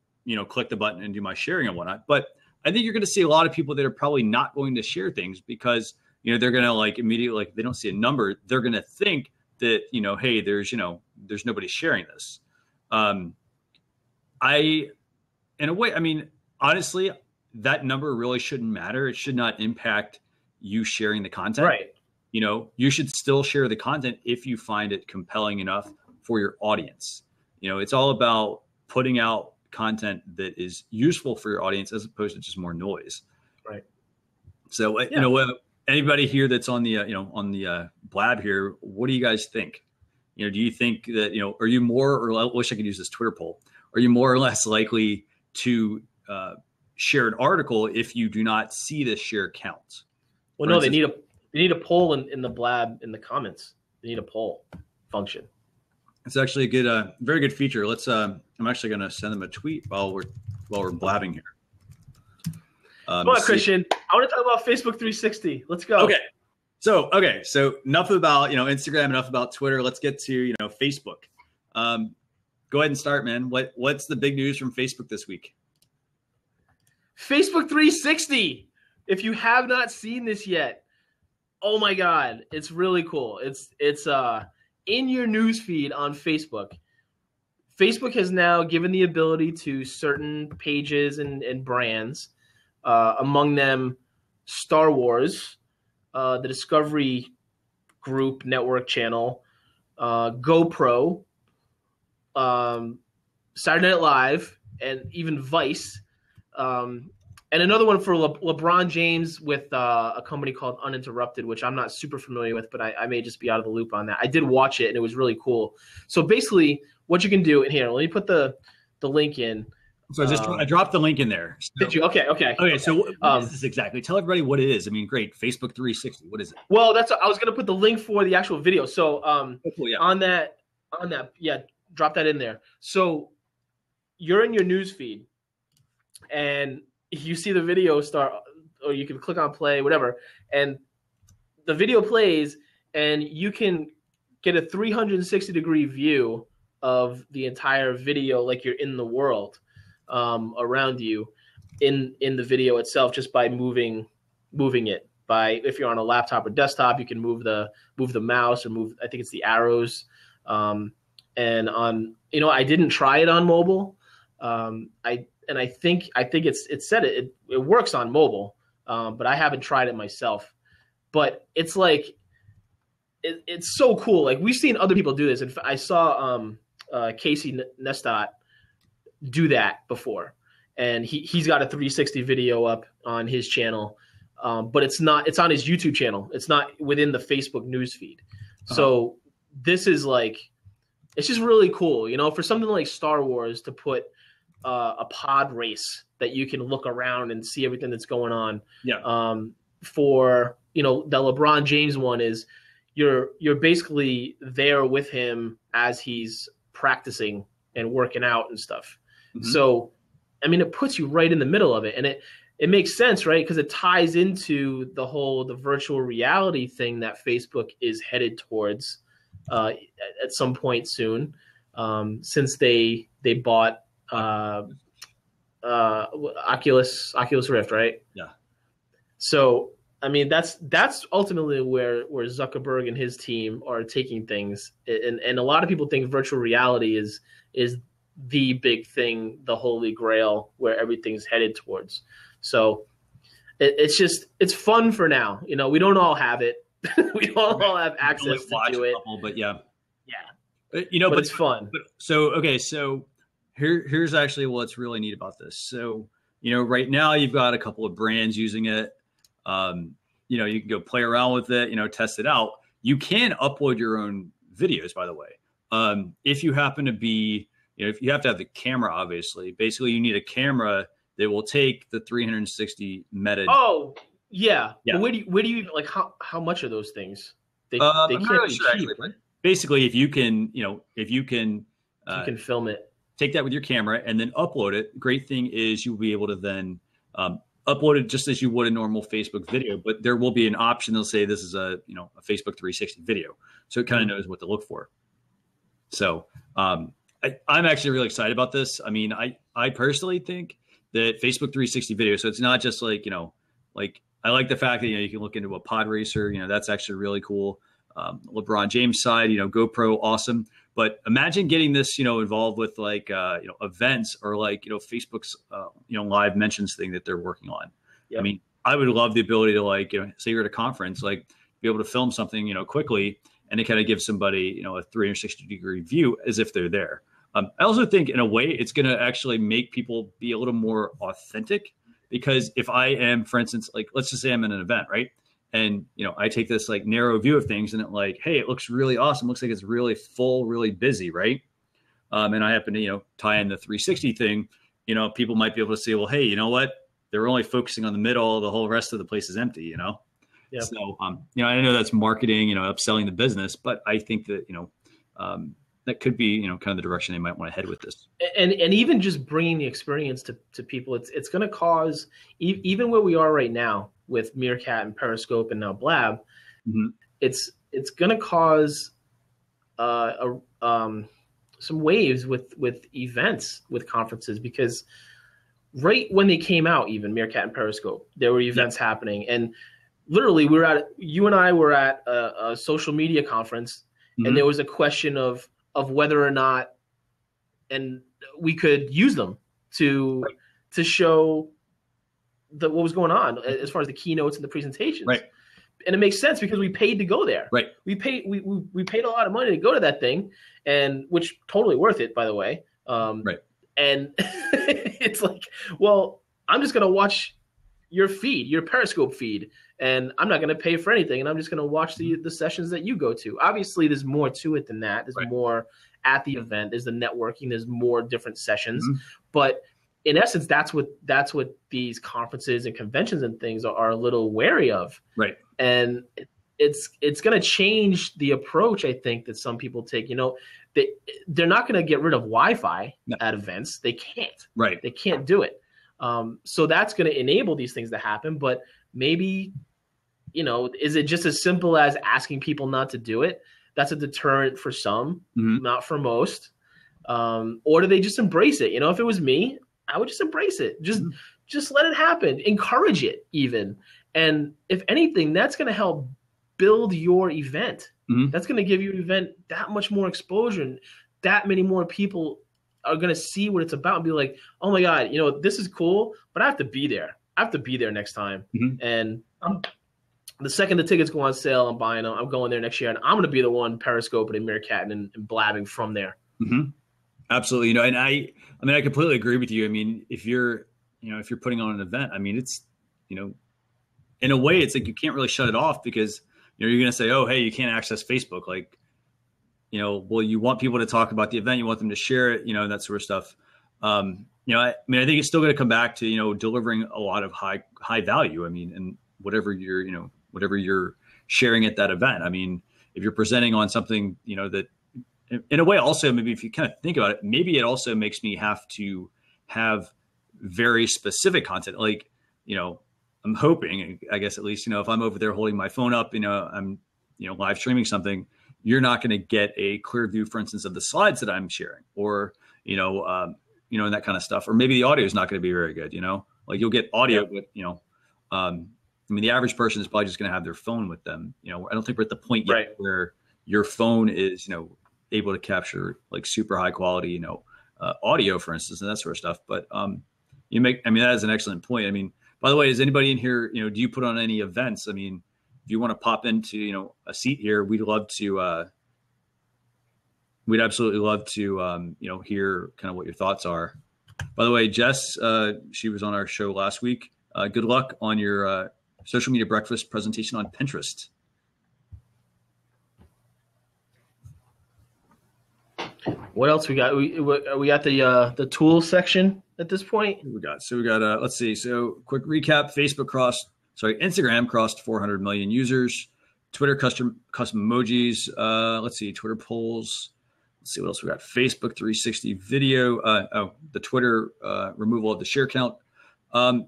click the button and do my sharing and whatnot. But I think you're going to see a lot of people that are probably not going to share things because, they're going to like immediately, like they don't see a number. They're going to think that, hey, there's nobody sharing this. In a way, I mean, honestly, that number really shouldn't matter. It should not impact you sharing the content. Right. You should still share the content if you find it compelling enough for your audience. It's all about putting out content that is useful for your audience as opposed to just more noise. Right. So, anybody here that's on the Blab here, what do you guys think? Do you think that, are you more, or I wish I could use this Twitter poll, are you more or less likely to share an article if you do not see the share count? Well, no, they need a poll in the Blab in the comments. They need a poll function. It's actually a good, very good feature. Let's. I'm actually going to send them a tweet while we're blabbing here. Come on, Christian. I want to talk about Facebook 360. Let's go. Okay. So enough about Instagram, enough about Twitter. Let's get to Facebook. Go ahead and start, man. What's the big news from Facebook this week? Facebook 360. If you have not seen this yet, oh my God, it's really cool. It's in your news feed on Facebook. Facebook has now given the ability to certain pages and brands, among them Star Wars, the Discovery Group Network channel, GoPro, Saturday Night Live, and even Vice, and another one for LeBron James with a company called Uninterrupted, which I'm not super familiar with, but I may just be out of the loop on that. I did watch it, and it was really cool. So basically, what you can do in here, let me put the link in. So I dropped the link in there. So, did you? Okay. So what is this exactly? Tell everybody what it is. I mean, great. Facebook 360. What is it? Well, I was going to put the link for the actual video. So cool, yeah. on that, drop that in there. So you're in your news feed, and you see the video start, or you can click on play, whatever, and the video plays, and you can get a 360-degree view of the entire video, like you're in the world around you in the video itself, just by moving it. By, if you're on a laptop or desktop, you can move the mouse, or move, I think it's the arrows. And on, I didn't try it on mobile. I think it said it works on mobile, but I haven't tried it myself. But it's like it's so cool. Like, we've seen other people do this, and I saw Casey Neistat do that before, and he's got a 360 video up on his channel, but it's on his YouTube channel. It's not within the Facebook news feed. Uh-huh. So this is like, it's just really cool, for something like Star Wars to put a pod race that you can look around and see everything that's going on. Yeah. For the LeBron James one is you're basically there with him as he's practicing and working out and stuff. Mm-hmm. So, I mean, it puts you right in the middle of it, and it makes sense, right? Because it ties into the virtual reality thing that Facebook is headed towards at some point soon, since they bought Oculus Rift, right? Yeah. So, I mean, that's ultimately where Zuckerberg and his team are taking things, and a lot of people think virtual reality is the big thing, the holy grail, where everything's headed towards. So it's fun for now. We don't all have it. We don't all have access to do it. But yeah. But it's fun. So here's actually what's really neat about this. So, right now you've got a couple of brands using it. You can go play around with it, test it out. You can upload your own videos, by the way. If you happen to be, if you have to have the camera, obviously, basically you need a camera that will take the 360 meta. Oh, yeah. But where do you like, how much are those things? They can't be cheap. Actually, basically, if you can film it, take that with your camera and then upload it. Great thing is you'll be able to then upload it just as you would a normal Facebook video, but there will be an option. They'll say this is a Facebook 360 video. So it kind of knows what to look for. So I'm actually really excited about this. I mean, I personally think that Facebook 360 video. So it's not just like, like I like the fact that, you can look into a pod racer, that's actually really cool. LeBron James side, GoPro, awesome. But imagine getting this, involved with like, events or like, Facebook's, live mentions thing that they're working on. Yep. I mean, I would love the ability to like, say you're at a conference, like be able to film something, quickly and to kind of give somebody, a 360-degree view as if they're there. I also think in a way it's going to actually make people be a little more authentic, because if I am, for instance, like, let's just say I'm in an event, right? And, I take this like narrow view of things and it like, hey, it looks really awesome. Looks like it's really full, really busy. Right. And I happen to, tie in the 360 thing, people might be able to say, well, hey, you know what? They're only focusing on the middle. The whole rest of the place is empty, Yep. So, I know that's marketing, upselling the business, but I think that, that could be, kind of the direction they might want to head with this. And even just bringing the experience to people, it's going to cause, even where we are right now with Meerkat and Periscope and now Blab, mm-hmm. it's going to cause some waves with events, with conferences, because right when they came out, even Meerkat and Periscope, there were events happening. And literally you and I were at a social media conference, mm-hmm. and there was a question of whether or not, and we could use them to show what was going on as far as the keynotes and the presentations. Right. And it makes sense because we paid to go there. Right. We paid a lot of money to go to that thing, and which totally worth it, by the way. Right. And it's like, well, I'm just going to watch your feed, your Periscope feed, and I'm not going to pay for anything, and I'm just going to watch the sessions that you go to. Obviously, there's more to it than that. There's more at the event. There's the networking. There's more different sessions. Mm-hmm. But in essence, that's what these conferences and conventions and things are a little wary of. Right. And it's going to change the approach, I think, that some people take. They're not going to get rid of Wi-Fi at events. They can't. Right. They can't do it. So that's going to enable these things to happen. But maybe, is it just as simple as asking people not to do it? That's a deterrent for some, mm-hmm. not for most. Or do they just embrace it? If it was me, I would just embrace it. Just let it happen. Encourage it even. And if anything, that's going to help build your event. Mm-hmm. That's going to give your event that much more exposure, and that many more people are going to see what it's about and be like, oh my God, this is cool, but I have to be there. I have to be there next time. Mm-hmm. And the second the tickets go on sale, I'm buying them. I'm going there next year, and I'm going to be the one periscoping and Meerkat and blabbing from there. Mm-hmm. Absolutely. And I completely agree with you. I mean, if you're putting on an event, I mean, it's, in a way it's like, you can't really shut it off because, you're going to say, oh, hey, you can't access Facebook. Like, well, you want people to talk about the event. You want them to share it, that sort of stuff. I think it's still going to come back to, delivering a lot of high value. I mean, and whatever you're sharing at that event. I mean, if you're presenting on something, that in a way also, maybe if you kind of think about it, maybe it also makes me have to have very specific content. Like, I'm hoping, I guess, at least, if I'm over there holding my phone up, I'm, live streaming something, you're not going to get a clear view, for instance, of the slides that I'm sharing, or, and that kind of stuff. Or maybe the audio is not going to be very good, like you'll get audio, but, the average person is probably just going to have their phone with them. I don't think we're at the point yet where your phone is, able to capture like super high quality, audio, for instance, and that sort of stuff. But that is an excellent point. I mean, by the way, is anybody in here, do you put on any events? I mean, if you want to pop into, a seat here, we'd absolutely love to, hear kind of what your thoughts are. By the way, Jess, she was on our show last week. Good luck on your social media breakfast presentation on Pinterest. What else we got? Are we at the tools section at this point? We got let's see. So quick recap: Instagram crossed 400 million users. Twitter custom emojis. Let's see, Twitter polls. Let's see what else we got. Facebook 360 video. The Twitter removal of the share count.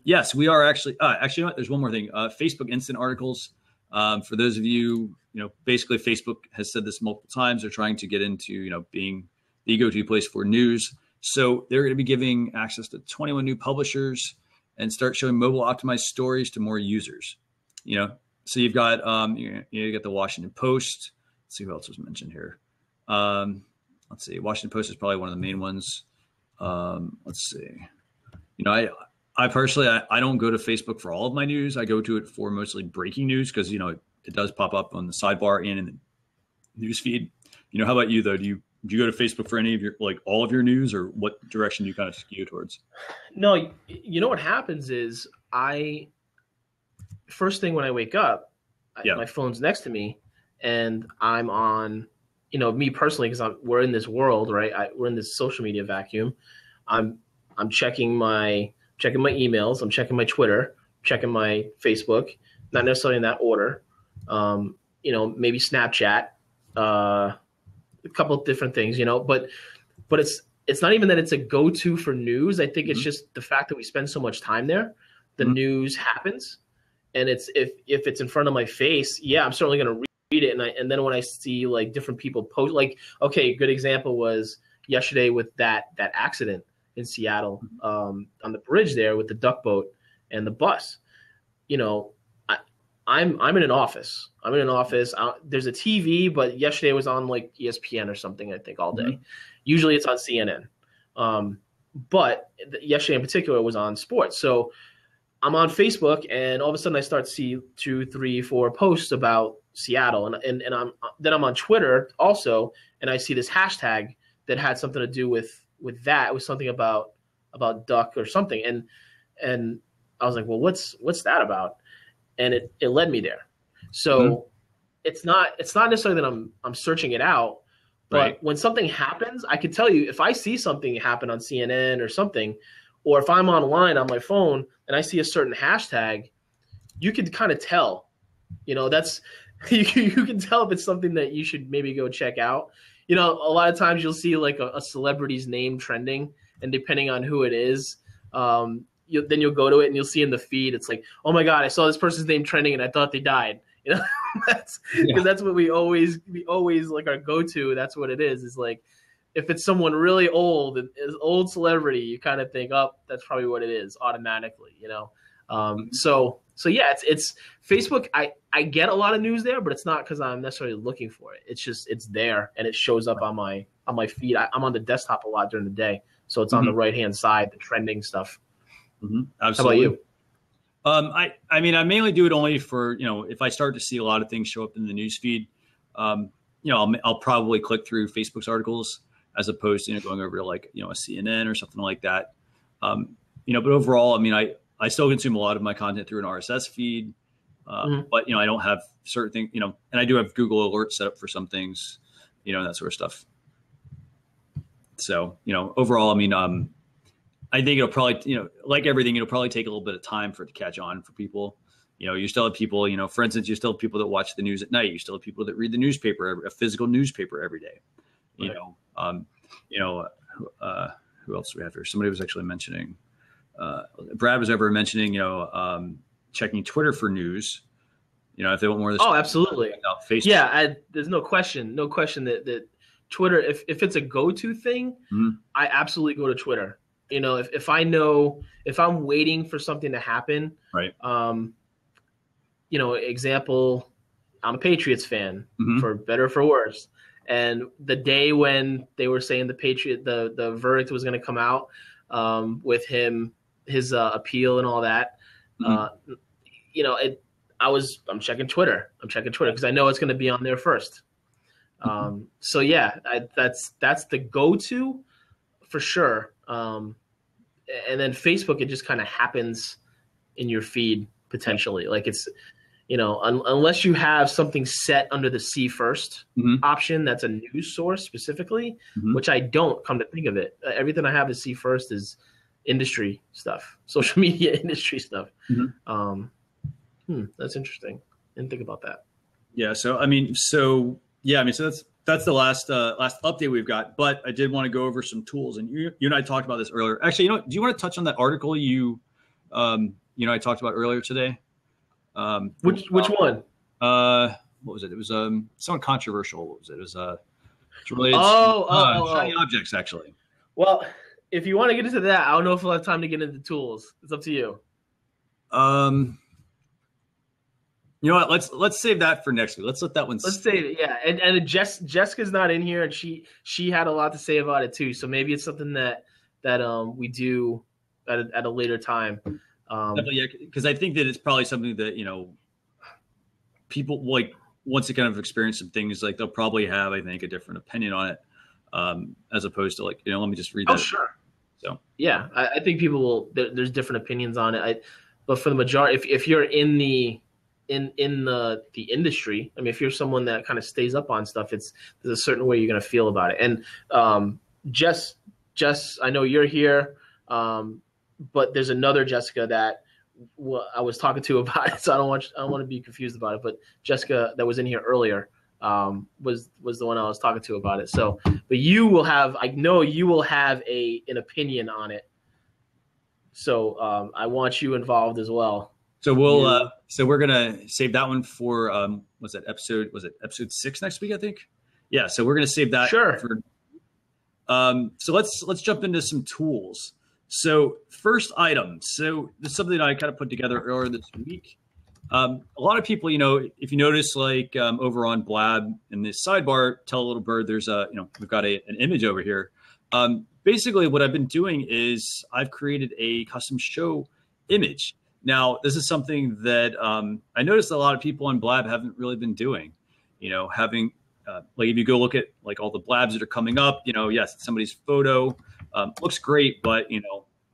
Yes, we are actually. Actually, you know what? There's one more thing. Facebook Instant articles. For those of you, basically Facebook has said this multiple times. They're trying to get into, being the go-to place for news. So they're going to be giving access to 21 new publishers and start showing mobile optimized stories to more users. So you've got you got the Washington Post. Let's see who else was mentioned here. Let's see. Washington Post is probably one of the main ones. Let's see. I personally, I don't go to Facebook for all of my news. I go to it for mostly breaking news because, it does pop up on the sidebar and in the news feed. How about you though? Do you go to Facebook for any of your, like all of your news, or what direction do you kind of skew towards? No, what happens is first thing when I wake up, my phone's next to me and I'm on, me personally, because we're in this world, right? We're in this social media vacuum. I'm checking my emails. I'm checking my Twitter, checking my Facebook, not necessarily in that order. Maybe Snapchat, a couple of different things, but it's not even that it's a go-to for news. I think it's just the fact that we spend so much time there. The news happens, and it's if it's in front of my face, I'm certainly going to read it. And then when I see like different people post, like, okay, a good example was yesterday with that accident in Seattle, on the bridge there with the duck boat and the bus. I'm in an office. There's a TV, but yesterday it was on like ESPN or something, I think, all day. Usually it's on CNN. But yesterday in particular was on sports. So I'm on Facebook, and all of a sudden I start to see 2, 3, 4 posts about Seattle. And I'm on Twitter also, and I see this hashtag that had something to do with that. It was something about duck or something. And I was like, well, what's that about? And it led me there. So it's not necessarily that I'm searching it out, but when something happens, I can tell you if I see something happen on CNN or something, or if I'm online on my phone and I see a certain hashtag, you can kind of tell, that's you can tell if it's something that you should maybe go check out. A lot of times you'll see like a celebrity's name trending, and depending on who it is, then you'll go to it and you'll see in the feed, it's like, oh my God, I saw this person's name trending and I thought they died. That's what we always like our go-to. That's what it is. Is like, if it's someone really old, an old celebrity, you kind of think, oh, that's probably what it is automatically, So it's Facebook. I get a lot of news there, but it's not because I'm necessarily looking for it. It's just, it's there and it shows up on my feed. I'm on the desktop a lot during the day. So it's on the right-hand side, the trending stuff. Absolutely. How about you? I mean, I mainly do it only for, if I start to see a lot of things show up in the news feed, I'll probably click through Facebook's articles as opposed to, going over to like, a CNN or something like that. But overall, I mean, I still consume a lot of my content through an RSS feed, but, I don't have certain things, and I do have Google Alerts set up for some things, that sort of stuff. So, overall, I mean, I think it'll probably, like everything, it'll probably take a little bit of time for it to catch on for people. You still have people, for instance, you still have people that watch the news at night. You still have people that read the newspaper, a physical newspaper every day. Who else do we have here? Somebody was actually mentioning, Brad was ever mentioning, checking Twitter for news. If they want more of this. Oh, absolutely. Facebook. Yeah, there's no question that Twitter, if it's a go-to thing, I absolutely go to Twitter. If I know, if I'm waiting for something to happen, right. Example, I'm a Patriots fan, for better or for worse. And the day when they were saying the verdict was going to come out, with his appeal and all that, I'm checking Twitter. Because I know it's going to be on there first. So yeah, that's the go-to for sure. And then Facebook, it just kind of happens in your feed potentially. Like it's, unless you have something set under the see first option, that's a news source specifically, which I don't, come to think of it. Everything I have to see first is industry stuff, social media industry stuff. That's interesting. Didn't think about that. Yeah. So that's the last update we've got, but I did want to go over some tools, and you and I talked about this earlier. Actually, do you want to touch on that article I talked about earlier today? Which one? What was it? It was somewhat controversial. What was it? It was it's related to shiny objects, actually. Well, if you want to get into that, I don't know if we'll have time to get into tools. It's up to you. You know what? Let's save that for next week. Let's let that one. Let's save it. Yeah, and Jessica's not in here, and she had a lot to say about it too. So maybe it's something that we do at a later time. Yeah, because I think that it's probably something that people like once they kind of experience some things, like they'll probably have, I think, a different opinion on it, as opposed to like let me just read that. Oh, sure. So yeah, I think people will. There's different opinions on it. But for the majority, if you're in the industry, I mean, if you're someone that kind of stays up on stuff, there's a certain way you're going to feel about it. And Jess, I know you're here, but there's another Jessica that I was talking to about it, so I don't want to be confused about it. But Jessica that was in here earlier was the one I was talking to about it. So, but I know you will have an opinion on it. So I want you involved as well. So we're gonna save that one for episode 6 next week, I think. Yeah, so we're gonna save that. Sure. So let's jump into some tools. So first item. So this is something that I kind of put together earlier this week. A lot of people, if you notice, like over on Blab in this sidebar, Tell a Little Bird, there's we've got an image over here. Basically, what I've been doing is I've created a custom show image. Now, this is something that I noticed a lot of people on Blab haven't really been doing. Having like if you go look at like all the Blabs that are coming up, yes, it's somebody's photo, looks great, but a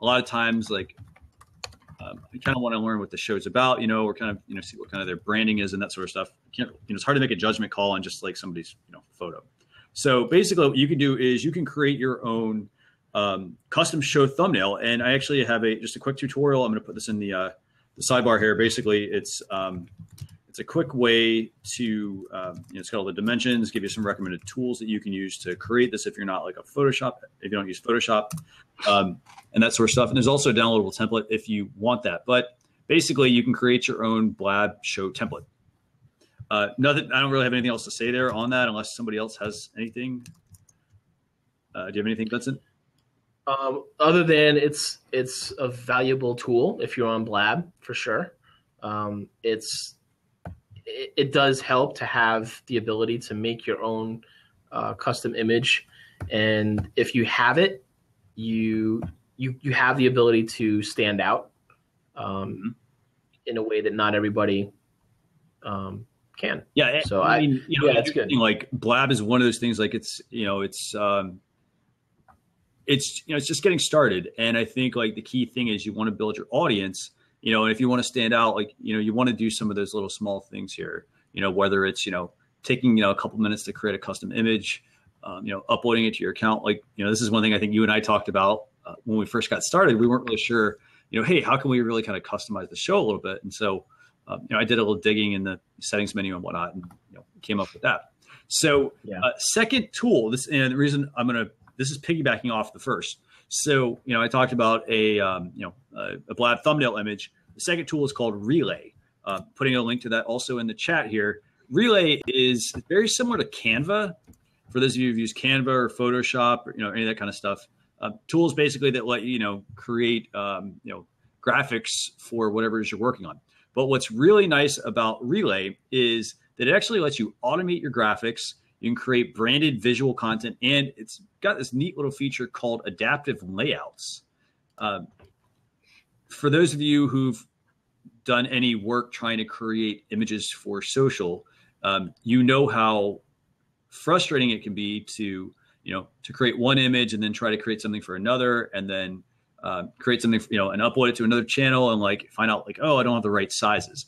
lot of times like I kind of want to learn what the show's about, or kind of see what kind of their branding is and that sort of stuff. It's hard to make a judgment call on just like somebody's photo. So basically, what you can do is you can create your own custom show thumbnail, and I actually have just a quick tutorial. I'm going to put this in the sidebar here. Basically, it's a quick way to it's got all the dimensions, give you some recommended tools that you can use to create this if you're not like a Photoshop, if you don't use Photoshop, and that sort of stuff. And there's also a downloadable template if you want that. But basically, you can create your own Blab show template. Nothing. I don't really have anything else to say there on that, unless somebody else has anything. Do you have anything, Vincent? Other than it's a valuable tool if you're on Blab for sure. It does help to have the ability to make your own custom image, and if you have it, you have the ability to stand out in a way that not everybody can. Yeah. So I mean, it's good. Like Blab is one of those things. Like it's just getting started, and I think like the key thing is you want to build your audience. And if you want to stand out, like, you want to do some of those little small things here, whether it's, taking, a couple minutes to create a custom image, uploading it to your account. Like, this is one thing I think you and I talked about when we first got started. We weren't really sure, hey, how can we really kind of customize the show a little bit? And so, I did a little digging in the settings menu and whatnot, and, came up with that. So second tool, and the reason this is piggybacking off the first. So, I talked about a Blab thumbnail image. The second tool is called Relay. Putting a link to that also in the chat here. Relay is very similar to Canva. For those of you who've used Canva or Photoshop or, any of that kind of stuff. Tools basically that let you, create, graphics for whatever it is you're working on. But what's really nice about Relay is that it actually lets you automate your graphics. You can create branded visual content, and it's got this neat little feature called adaptive layouts. For those of you who've done any work trying to create images for social, how frustrating it can be to create one image and then try to create something for another, and then create something, and upload it to another channel and like find out like, oh, I don't have the right sizes,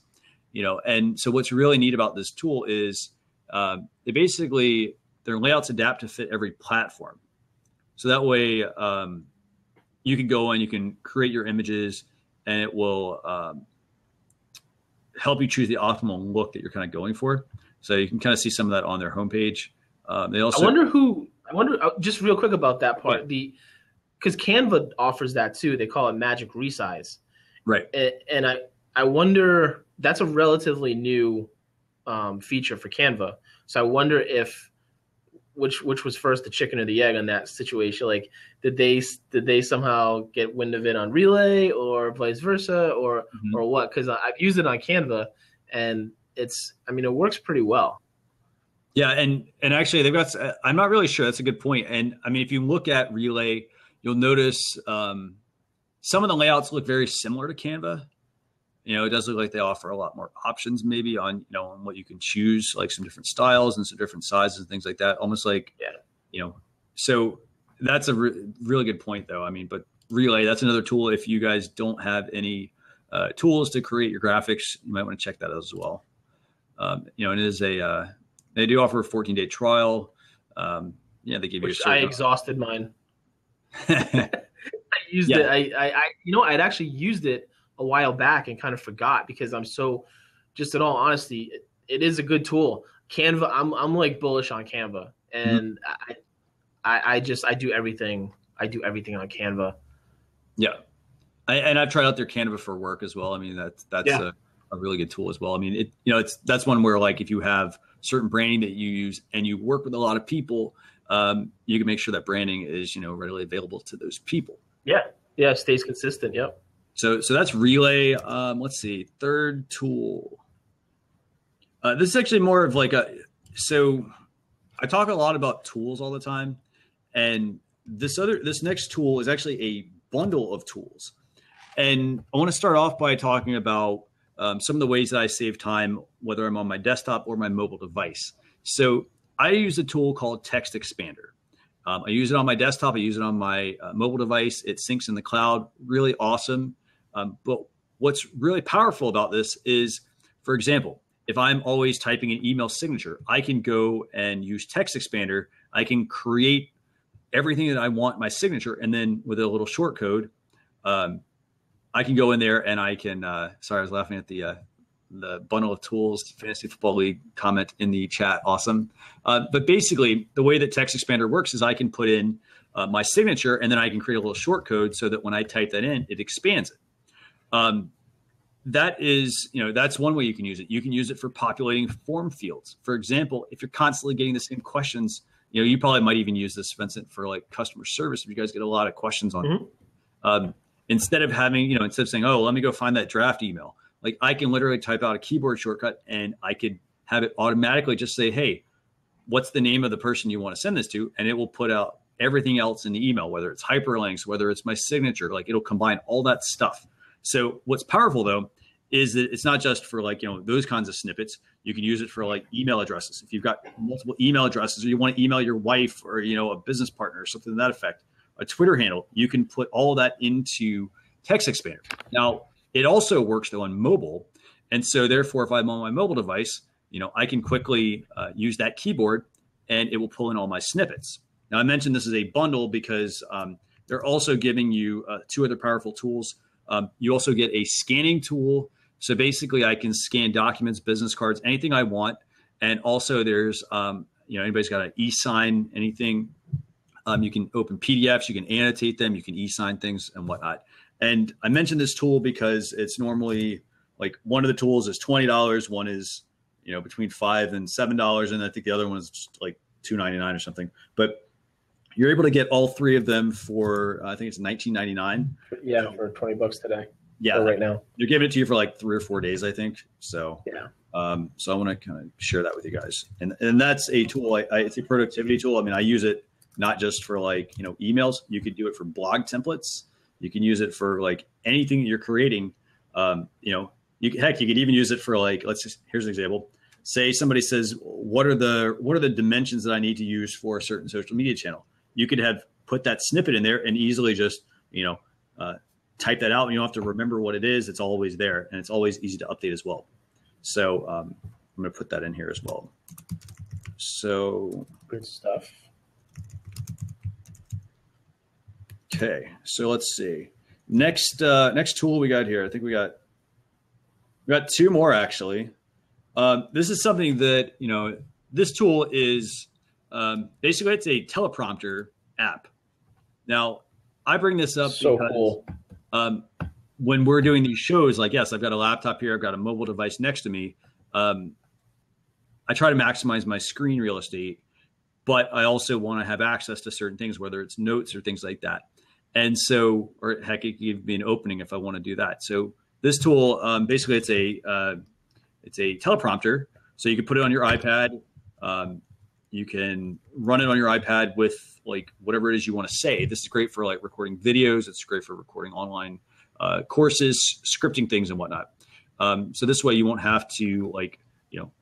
And so what's really neat about this tool is their layouts adapt to fit every platform. So that way you can go and you can create your images, and it will help you choose the optimal look that you're kind of going for. So you can kind of see some of that on their homepage. They also. I wonder just real quick about that part. Because Canva offers that too. They call it Magic Resize. Right. And I wonder, that's a relatively new feature for Canva. So I wonder if which was first, the chicken or the egg on that situation? Like, did they somehow get wind of it on Relay, or vice versa, or what? Because I've used it on Canva, and it works pretty well. Yeah, and actually they've got. I'm not really sure. That's a good point. And I mean, if you look at Relay, you'll notice some of the layouts look very similar to Canva. It does look like they offer a lot more options, maybe on on what you can choose, like some different styles and some different sizes and things like that. Almost like, so that's a really good point, though. I mean, but Relay, that's another tool. If you guys don't have any tools to create your graphics, you might want to check that out as well. And it is they do offer a 14-day trial. They give Which you I exhausted mine. I used it. I'd actually used it a while back and kind of forgot, because I'm so, just in all honesty, it is a good tool. Canva, I'm like bullish on Canva, and I do everything. I do everything on Canva. Yeah. And I've tried out their Canva for work as well. I mean, that's a really good tool as well. I mean, that's one where, like, if you have certain branding that you use and you work with a lot of people, you can make sure that branding is, readily available to those people. Yeah. Yeah. It stays consistent. Yep. So that's Relay. Let's see. Third tool. This is actually more of like so I talk a lot about tools all the time. And this next tool is actually a bundle of tools. And I want to start off by talking about some of the ways that I save time, whether I'm on my desktop or my mobile device. So I use a tool called Text Expander. I use it on my desktop. I use it on my mobile device. It syncs in the cloud. Really awesome. But what's really powerful about this is, for example, if I'm always typing an email signature, I can go and use Text Expander. I can create everything that I want in my signature. And then with a little short code, I can go in there and I can, sorry, I was laughing at the bundle of tools, Fantasy Football League comment in the chat. Awesome. But basically the way that Text Expander works is I can put in my signature, and then I can create a little short code so that when I type that in, it expands it. That is, that's one way you can use it. You can use it for populating form fields. For example, if you're constantly getting the same questions, you probably might even use this, Vincent, for like customer service. If you guys get a lot of questions on it. Instead of having, instead of saying, oh, let me go find that draft email, like I can literally type out a keyboard shortcut and I could have it automatically just say, hey, what's the name of the person you want to send this to? And it will put out everything else in the email, whether it's hyperlinks, whether it's my signature, like it'll combine all that stuff. So what's powerful, though, is that it's not just for like, those kinds of snippets. You can use it for like email addresses. If you've got multiple email addresses, or you want to email your wife or, a business partner or something to that effect, a Twitter handle, you can put all that into Text Expander. Now, it also works, though, on mobile. And so therefore, if I'm on my mobile device, I can quickly use that keyboard and it will pull in all my snippets. Now, I mentioned this is a bundle because they're also giving you two other powerful tools. You also get a scanning tool. So basically, I can scan documents, business cards, anything I want. And also there's, anybody's got an e-sign, anything. You can open PDFs, you can annotate them, you can e-sign things and whatnot. And I mentioned this tool because it's normally like one of the tools is $20. One is, between $5 and $7. And I think the other one is just like $2.99 or something. But you're able to get all three of them for, I think it's $19.99. Yeah, for $20 today. Yeah, right now. They're giving it to you for like 3 or 4 days, I think. So yeah. So I want to kind of share that with you guys. And that's a tool. It's a productivity tool. I mean, I use it not just for like, emails. You could do it for blog templates. You can use it for like anything that you're creating. You could even use it for like, here's an example. Say somebody says, what are the dimensions that I need to use for a certain social media channel? You could have put that snippet in there and easily just, type that out. You don't have to remember what it is. It's always there, and it's always easy to update as well. So I'm going to put that in here as well. So good stuff. Okay, so let's see. Next tool we got here. I think we got two more actually. This is something that this tool is basically it's a teleprompter app. Now I bring this up so because cool. When we're doing these shows, like, yes, I've got a laptop here, I've got a mobile device next to me. I try to maximize my screen real estate. but I also want to have access to certain things, whether it's notes or things like that. And so, or heck, it could give me an opening if I want to do that. So this tool, basically it's a teleprompter. So you can put it on your iPad. You can run it on your iPad with like whatever it is you want to say. This is great for like recording videos. It's great for recording online courses, scripting things and whatnot. So this way you won't have to like,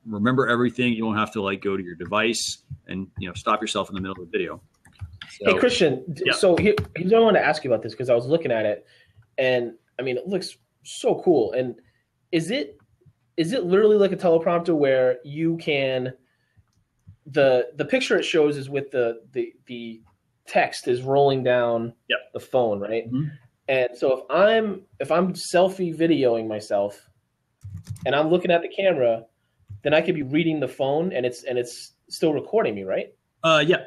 remember everything. You won't have to like go to your device and, stop yourself in the middle of the video. So, hey, Christian. Yeah. So here's what I wanted to ask you about this, because I was looking at it and I mean, it looks so cool. And is it literally like a teleprompter where you can, the picture it shows is with the text is rolling down the phone, right? Mm-hmm. And so if I'm selfie videoing myself and I'm looking at the camera, then I could be reading the phone and it's still recording me, right? Yeah.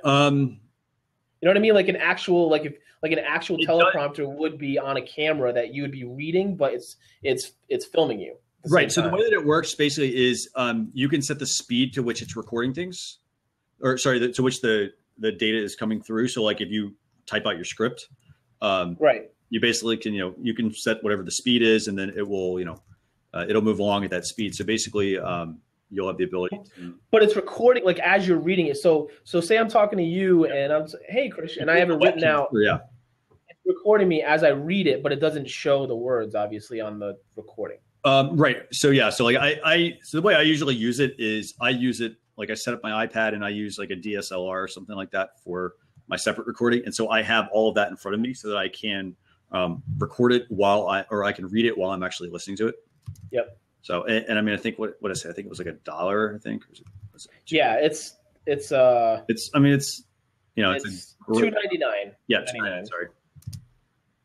You know what I mean? Like an actual teleprompter would be on a camera that you would be reading, but it's filming you. Right. So the way that it works basically is you can set the speed to which it's recording things, or sorry, to which the data is coming through. So like if you type out your script, right, you basically can, you can set whatever the speed is, and then it will, it'll move along at that speed. So basically, you'll have the ability to. But it's recording like as you're reading it. So say I'm talking to you and I'm saying, hey, Christian, and I have it written out. Yeah. It's recording me as I read it, but it doesn't show the words obviously on the recording. Right. So yeah. So like so the way I usually use it is I use it like I set up my iPad and I use like a DSLR or something like that for my separate recording. And so I have all of that in front of me so that I can record it I can read it while I'm actually listening to it. Yep. So, and I mean, I think what I say, I think it was like $1, I think. Yeah. It's $2.99. Yeah. $2.99. Sorry.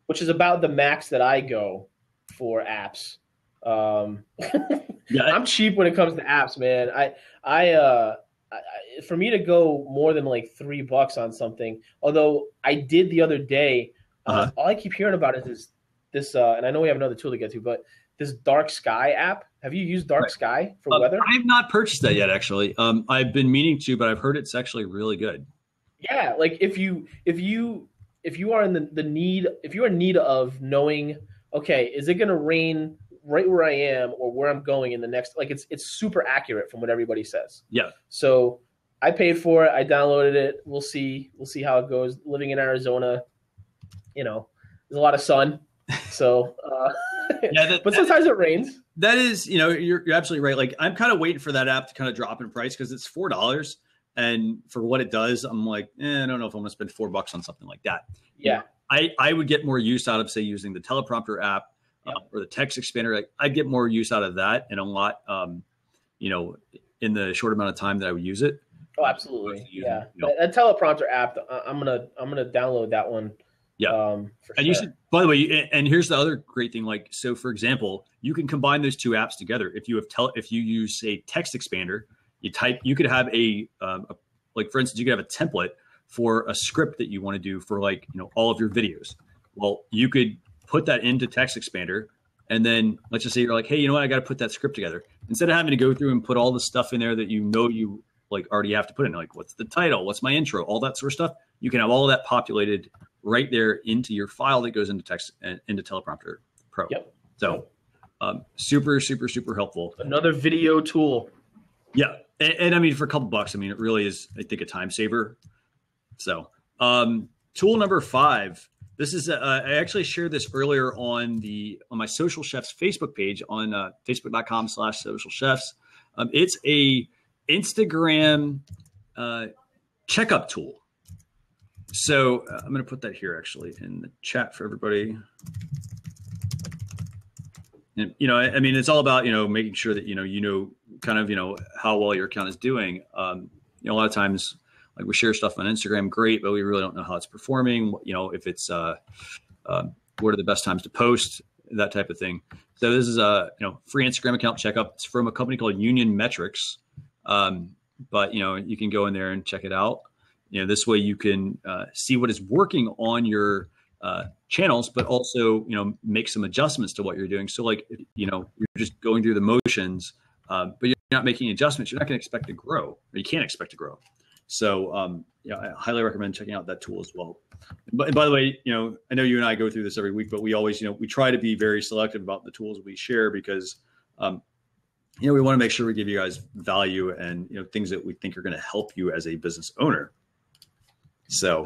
Which is about the max that I go for apps. Yeah, I'm cheap when it comes to apps, man. I for me to go more than like $3 on something, although I did the other day, all I keep hearing about is this, and I know we have another tool to get to, but this Dark Sky app. Have you used Dark Sky for weather? I have not purchased that yet, actually. I've been meaning to, but I've heard it's actually really good. Yeah, like if you are in the need, if you are in need of knowing, okay, is it going to rain right where I am or where I'm going in the next, like it's super accurate from what everybody says. Yeah. So I paid for it. I downloaded it. We'll see how it goes. Living in Arizona, there's a lot of sun. So, but sometimes it rains. That is, you're absolutely right. Like I'm kind of waiting for that app to kind of drop in price because it's $4. And for what it does, I'm like, I don't know if I'm going to spend $4 on something like that. Yeah. I would get more use out of, say, using the teleprompter app or the text expander. Like I'd get more use out of that and a lot, in the short amount of time that I would use it. Oh, absolutely. Yeah. That teleprompter app, I'm going to download that one. Yeah. For and sure. you should, by the way, and here's the other great thing. Like, so for example, you can combine those two apps together. If you use a text expander, you could have like, for instance, you could have a template for a script that you want to do for like, all of your videos. Well, you could put that into text expander. And then let's just say you're like, hey, you know what? I got to put that script together. Instead of having to go through and put all the stuff in there that you like already have to put in, like what's the title, what's my intro, all that sort of stuff. You can have all of that populated right there into your file that goes into text and into Teleprompter Pro. Yep. So super, super, super helpful. Another video tool. Yeah. And I mean, for a couple bucks, I mean, it really is, I think, a time saver. So tool number 5, this is, I actually shared this earlier on my Social Chefs Facebook page on facebook.com/social chefs. It's a Instagram checkup tool. So I'm going to put that here actually in the chat for everybody. And, I mean, it's all about, making sure that, kind of, how well your account is doing. A lot of times, like we share stuff on Instagram, great, but we really don't know how it's performing. If it's, what are the best times to post, that type of thing. So this is a, free Instagram account checkup. It's from a company called Union Metrics. But, you can go in there and check it out. This way you can see what is working on your channels, but also, make some adjustments to what you're doing. So like, you're just going through the motions, but you're not making adjustments. You're not going to expect to grow, or you can't expect to grow. So I highly recommend checking out that tool as well. But by the way, I know you and I go through this every week, but we always, we try to be very selective about the tools we share because, we want to make sure we give you guys value and, things that we think are going to help you as a business owner. So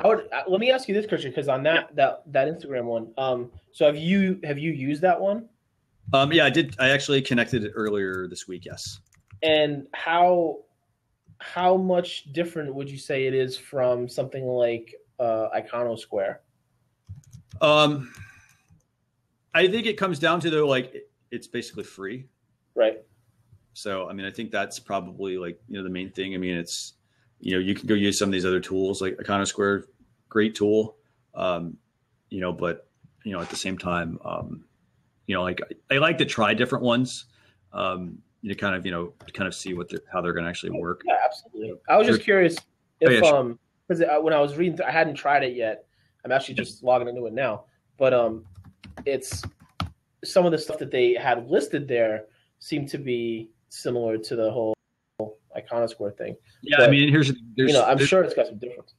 let me ask you this, Christian, because on that Instagram one, so have you used that one? Yeah, I did. I actually connected it earlier this week. Yes. And how much different would you say it is from something like Iconosquare? I think it comes down to it's basically free. Right. So, I think that's probably the main thing. it's, you can go use some of these other tools like Iconosquare, great tool. But, at the same time, I like to try different ones. To kind of see how they're going to actually work. Yeah, absolutely. I was just curious if, because when I was reading, I hadn't tried it yet. I'm actually just logging into it now, but it's some of the stuff that they had listed there seemed to be similar to the whole Iconosquare thing. Yeah, but, I'm sure it's got some differences.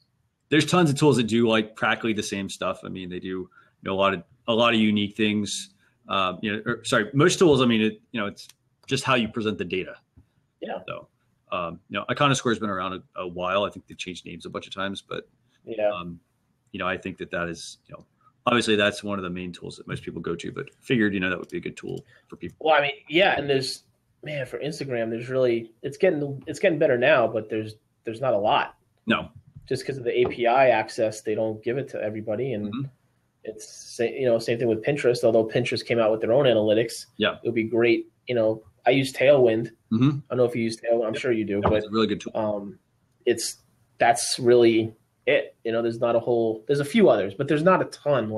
There's tons of tools that do practically the same stuff. They do a lot of unique things. Most tools. It's just how you present the data. Yeah. So, Iconosquare has been around a while. I think they've changed names a bunch of times, but yeah. I think that is, obviously that's one of the main tools that most people go to, but figured, that would be a good tool for people. Well, yeah. And for Instagram, there's really, it's getting better now, but there's not a lot. No. Just because of the API access, they don't give it to everybody. And it's, same thing with Pinterest, although Pinterest came out with their own analytics. Yeah. It would be great. I use Tailwind. Mm-hmm. I don't know if you use Tailwind. I'm sure you do, but it's a really good tool. That's really it. There's a few others, but there's not a ton.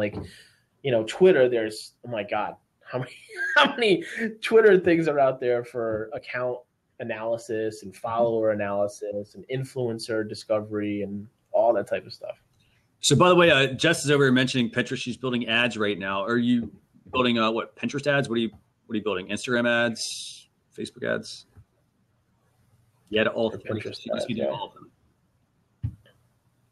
Twitter, there's, oh my God, how many Twitter things are out there for account analysis and follower analysis and influencer discovery and all that type of stuff. So by the way, Jess is over here mentioning Pinterest. She's building ads right now. Are you building Pinterest ads? What are you building? Instagram ads, Facebook ads? Yeah, all of Pinterest. You must be doing all of them.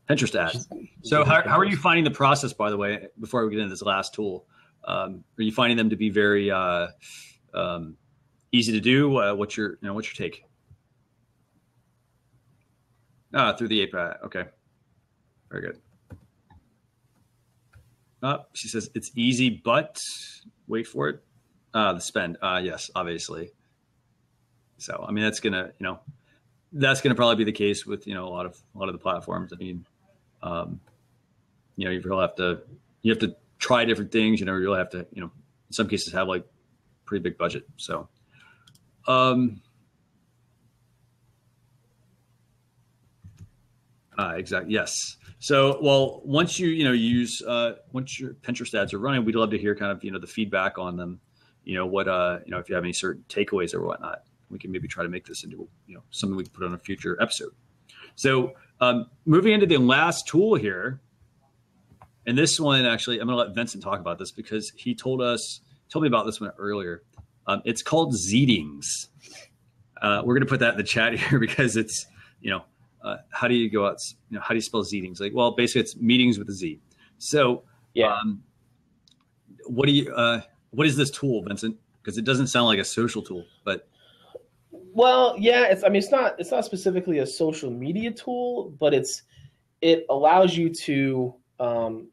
Pinterest ads. So how are you finding the process, by the way, before we get into this last tool? Are you finding them to be very easy to do? What's your take? Through the API. Okay. Very good. She says it's easy, but wait for it. The spend. Yes, obviously. So, that's gonna probably be the case with, a lot of the platforms. You have to try different things, you really have to, in some cases have pretty big budget. So, exactly. Yes. So, well, once you, use, once your Pinterest ads are running, we'd love to hear kind of, the feedback on them, what, if you have any certain takeaways or whatnot, we can maybe try to make this into, something we can put on a future episode. So, moving into the last tool here, and this one, actually, I'm going to let Vincent talk about this because he told me about this one earlier. It's called Zeetings. We're going to put that in the chat here because it's, how do you go out? How do you spell Zeetings? Basically it's meetings with a Z. So, yeah. What is this tool, Vincent? Because it doesn't sound like a social tool, but. Well, yeah, it's not specifically a social media tool, but it allows you to kind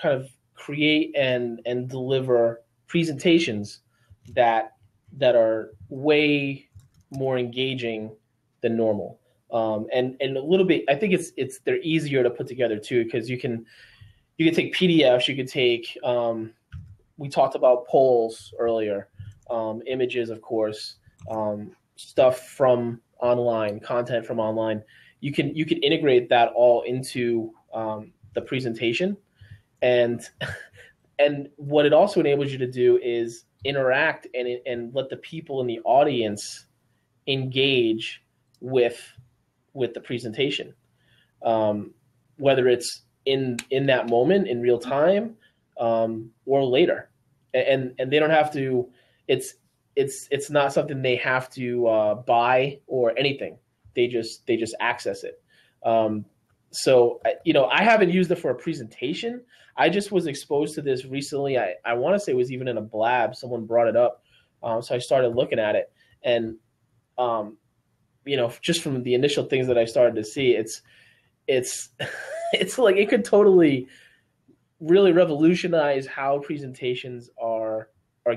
of create and deliver presentations that are way more engaging than normal. And a little bit, I think they're easier to put together too, because you can take PDFs, you could take, we talked about polls earlier, images, of course, stuff from online, content from online. You can integrate that all into the presentation, and what it also enables you to do is interact and let the people in the audience engage with the presentation, whether it's in that moment in real time or later, and they don't have to. It's not something they have to buy or anything. They just access it. So, I haven't used it for a presentation. I just was exposed to this recently. I want to say it was even in a blab. Someone brought it up. So I started looking at it. And, just from the initial things that I started to see, it's it's like it could totally really revolutionize how presentations are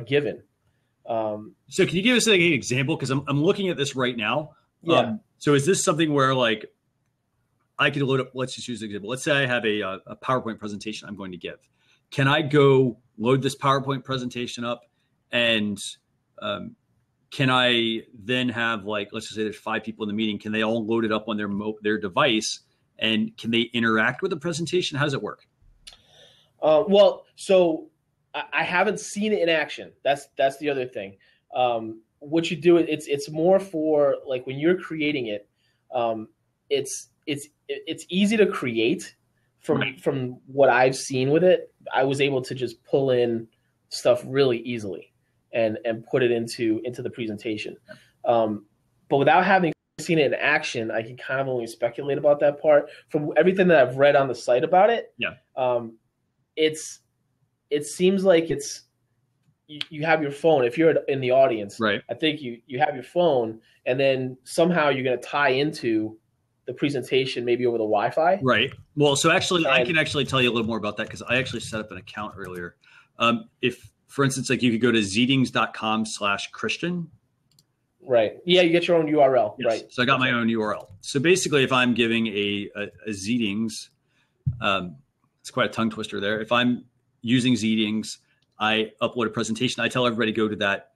given. So can you give us an example? Because I'm looking at this right now. Yeah. So is this something where like I could load up, let's just use an example. Let's say I have a PowerPoint presentation I'm going to give. Can I go load this PowerPoint presentation up and can I then have like, let's just say there's 5 people in the meeting. Can they all load it up on their device and can they interact with the presentation? How does it work? Well, so I haven't seen it in action. That's the other thing. What you do, it's more for like when you're creating it, it's easy to create from what I've seen with it. I was able to just pull in stuff really easily and put it into the presentation. But without having seen it in action, I can kind of only speculate about that part. From everything that I've read on the site about it, it seems like you have your phone. If you're in the audience, right? I think you have your phone, and then somehow you're going to tie into the presentation, maybe over the Wi-Fi. Right. Well, so actually, I can actually tell you a little more about that because I actually set up an account earlier. If, for instance, like you could go to zeetings.com/Christian. Right. Yeah, you get your own URL. Yes. Right. So I got my own URL. So basically, if I'm giving a Zeetings, it's quite a tongue twister there. If I'm using Zeetings, I upload a presentation. I tell everybody to go to that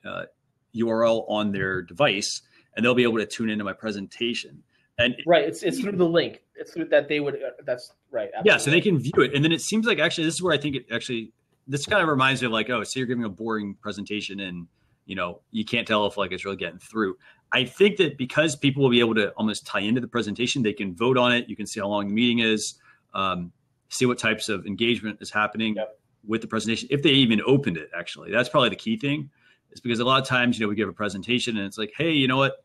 URL on their device, and they'll be able to tune into my presentation. And right, it's through the link. It's through that they would. That's right. Absolutely. Yeah, so they can view it, and then it seems like actually this is where I think it actually. This kind of reminds me of like, oh, so you're giving a boring presentation, and you can't tell if like it's really getting through. I think that because people will be able to almost tie into the presentation, they can vote on it. You can see how long the meeting is, see what types of engagement is happening with the presentation, if they even opened it. Actually, that's probably the key thing, is because a lot of times we give a presentation and it's like, hey, you know what?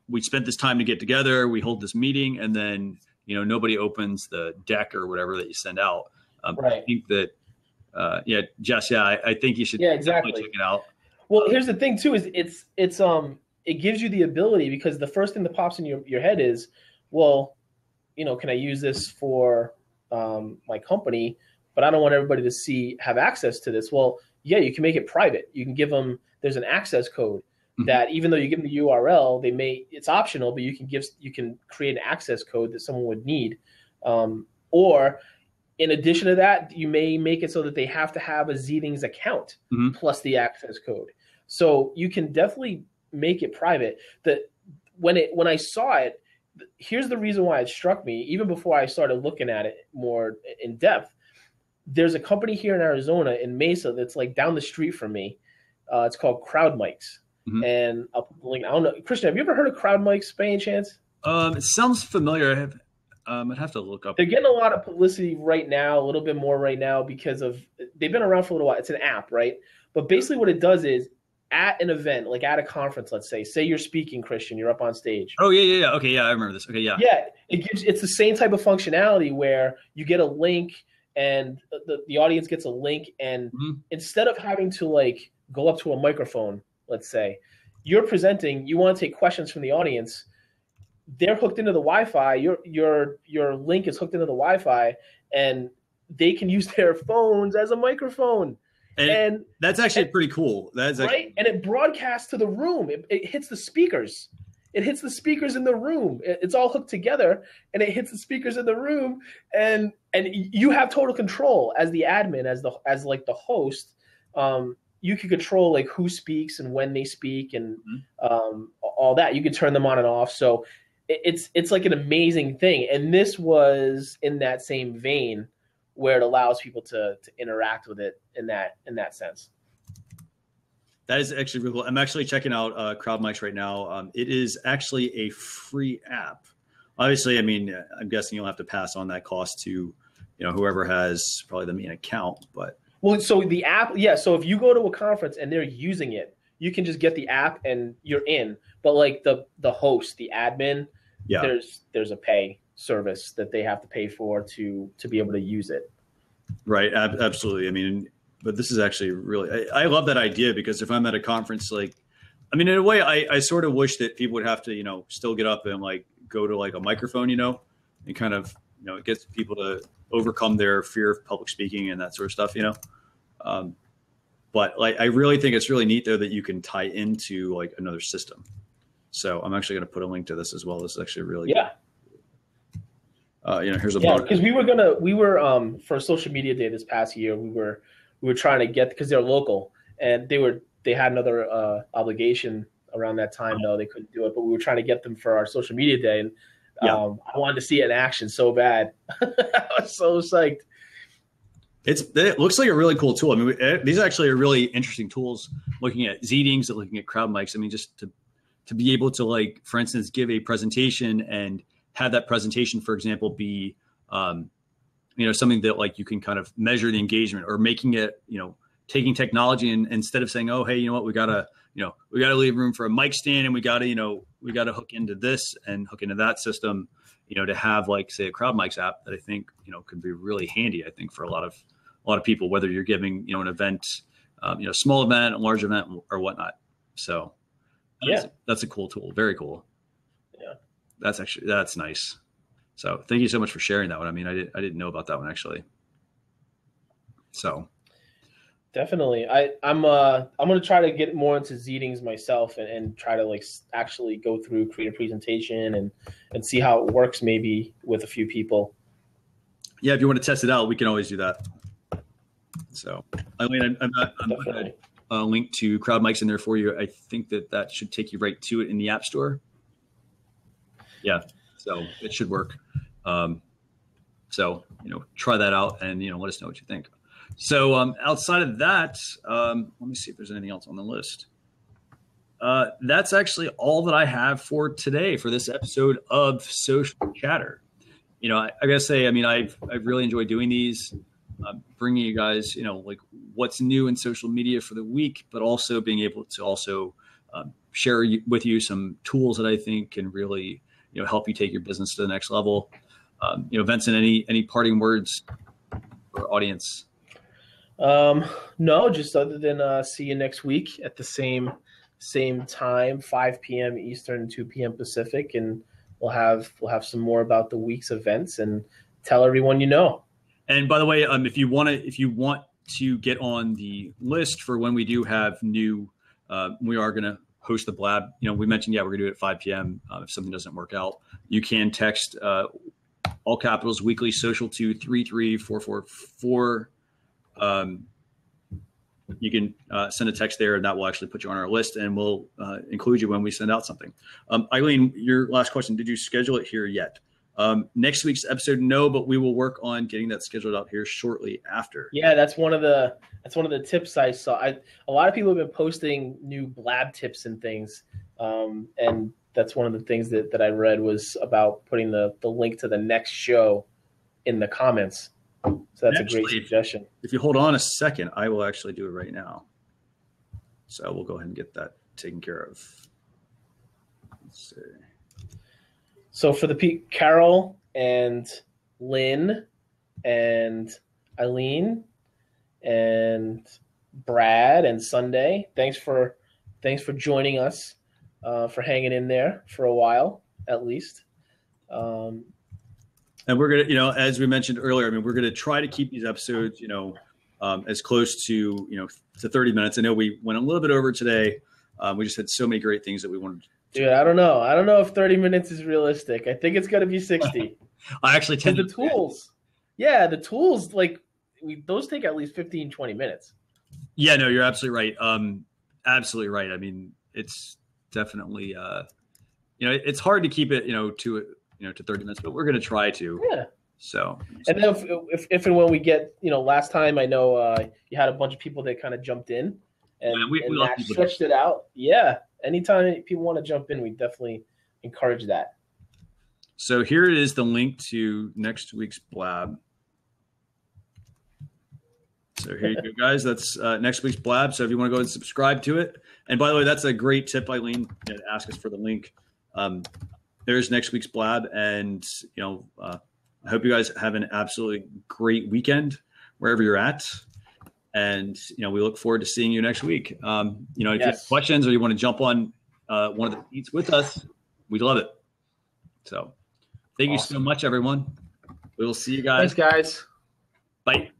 We spent this time to get together. We hold this meeting, and then nobody opens the deck or whatever that you send out. Right. I think that, Jess, I think you should exactly check it out. Well, here's the thing too: is it gives you the ability, because the first thing that pops in your head is, well, can I use this for my company? But I don't want everybody to have access to this. Well, yeah, you can make it private. You can give them. There's an access code that even though you give them the URL, it's optional, but you can create an access code that someone would need. Or in addition to that, you may make it so that they have to have a Zeetings account plus the access code. So you can definitely make it private. When I saw it, here's the reason why it struck me, even before I started looking at it more in depth. There's a company here in Arizona, in Mesa, that's like down the street from me. It's called CrowdMics. And I'll put the link. I don't know, Christian, have you ever heard of CrowdMics by any chance? It sounds familiar. I'd have to look up. They're getting a lot of publicity right now, a little bit more right now, because they've been around for a little while. It's an app, right? But basically what it does is, at an event, like at a conference, let's say you're speaking, Christian, you're up on stage. Oh, yeah. Okay, yeah, I remember this. Okay, yeah. Yeah, it's the same type of functionality where you get a link and the audience gets a link, and instead of having to like go up to a microphone, let's say, you're presenting, you want to take questions from the audience, they're hooked into the Wi-Fi, your link is hooked into the Wi-Fi, and they can use their phones as a microphone. And that's actually pretty cool. That's right. And it broadcasts to the room. It hits the speakers. It hits the speakers in the room. It's all hooked together, and it hits the speakers in the room. And you have total control as the admin, as the host. You can control like who speaks and when they speak, and all that. You can turn them on and off. So it's like an amazing thing. And this was in that same vein, where it allows people to interact with it in that sense. That is actually really cool. I'm actually checking out CrowdMics right now. It is actually a free app. Obviously, I mean, I'm guessing you'll have to pass on that cost to, whoever has probably the main account. But so the app, yeah. So if you go to a conference and they're using it, you can just get the app and you're in. But like the host, the admin, there's a pay service that they have to pay for to be able to use it. Right. Absolutely. I mean, but this is actually really, I love that idea, because if I'm at a conference, like, I mean, in a way, I sort of wish that people would have to, still get up and like go to like a microphone, and kind of, it gets people to overcome their fear of public speaking and that sort of stuff, but like, I really think it's really neat though that you can tie into like another system. So I'm actually going to put a link to this as well. This is actually really good. Here's a because we were for social media day this past year, we were trying to get, because they're local and they had another obligation around that time though, they couldn't do it, but we were trying to get them for our social media day, and I wanted to see it in action so bad. I was so psyched. It looks like a really cool tool. I mean, these actually are really interesting tools, looking at Zeetings, looking at crowd mics. I mean, just to be able to, like, for instance, give a presentation and have that presentation, for example, be, something that like you can kind of measure the engagement, or making it, taking technology and instead of saying, oh, hey, you know what, we gotta leave room for a mic stand, and we gotta hook into this and hook into that system, to have, like, say, a crowd mics app that I think, could be really handy, I think, for a lot of people, whether you're giving, an event, small event, a large event, or whatnot. So that's a cool tool. Very cool. Yeah. That's nice. So thank you so much for sharing that one. I mean, I didn't know about that one, actually. So definitely. I'm going to try to get more into Zeetings myself and try to, like, actually go through, create a presentation and see how it works, maybe with a few people. Yeah. If you want to test it out, we can always do that. So Eileen, I'm going to link to Crowd Mics in there for you. I think that should take you right to it in the App Store. Yeah. So it should work. Try that out and, let us know what you think. So outside of that, let me see if there's anything else on the list. That's actually all that I have for today for this episode of Social Chatter. I gotta say, I mean, I've really enjoyed doing these, bringing you guys, like what's new in social media for the week, but also being able to also share with you some tools that I think can really, help you take your business to the next level. Vincent, any parting words for audience? No, just other than see you next week at the same time, 5 p.m. Eastern, 2 p.m. Pacific, and we'll have some more about the week's events and tell everyone you know. And by the way, if you want to get on the list for when we do have new, we are going to host the Blab. We mentioned, we're going to do it at 5 p.m. If something doesn't work out, you can text all capitals weekly social to 33444. You can send a text there, and that will actually put you on our list, and we'll include you when we send out something. Eileen, your last question: did you schedule it here yet? Next week's episode, no, but we will work on getting that scheduled out here shortly after. Yeah, that's one of the tips I saw. A lot of people have been posting new Blab tips and things, and that's one of the things that I read was about putting the link to the next show in the comments. So that's actually a great suggestion. If you hold on a second, I will actually do it right now. So we'll go ahead and get that taken care of. Let's see. So for the Carol and Lynn and Eileen and Brad and Sunday, thanks for joining us, for hanging in there for a while at least. And we're going to, as we mentioned earlier, I mean, we're going to try to keep these episodes, as close to 30 minutes. I know we went a little bit over today. We just had so many great things that we wanted to. Dude, I don't know if 30 minutes is realistic. I think it's going to be 60. I actually tend to. The tools. Yeah, the tools, like, those take at least 15, 20 minutes. Yeah, no, you're absolutely right. Absolutely right. I mean, it's definitely, it's hard to keep it, to 30 minutes, but we're going to try to. Yeah. So. And then if and when we get, last time I know you had a bunch of people that kind of jumped in and we stretched it out. Yeah. Anytime people want to jump in, we definitely encourage that. So here is the link to next week's Blab. So here you go, guys. That's next week's Blab. So if you want to go and subscribe to it. And by the way, that's a great tip, Eileen, to ask us for the link. there's next week's blab. And, I hope you guys have an absolutely great weekend wherever you're at. And, we look forward to seeing you next week. If you have questions or you want to jump on one of the feeds with us, we'd love it. So thank you so much, everyone. We will see you guys. Thanks, guys. Bye.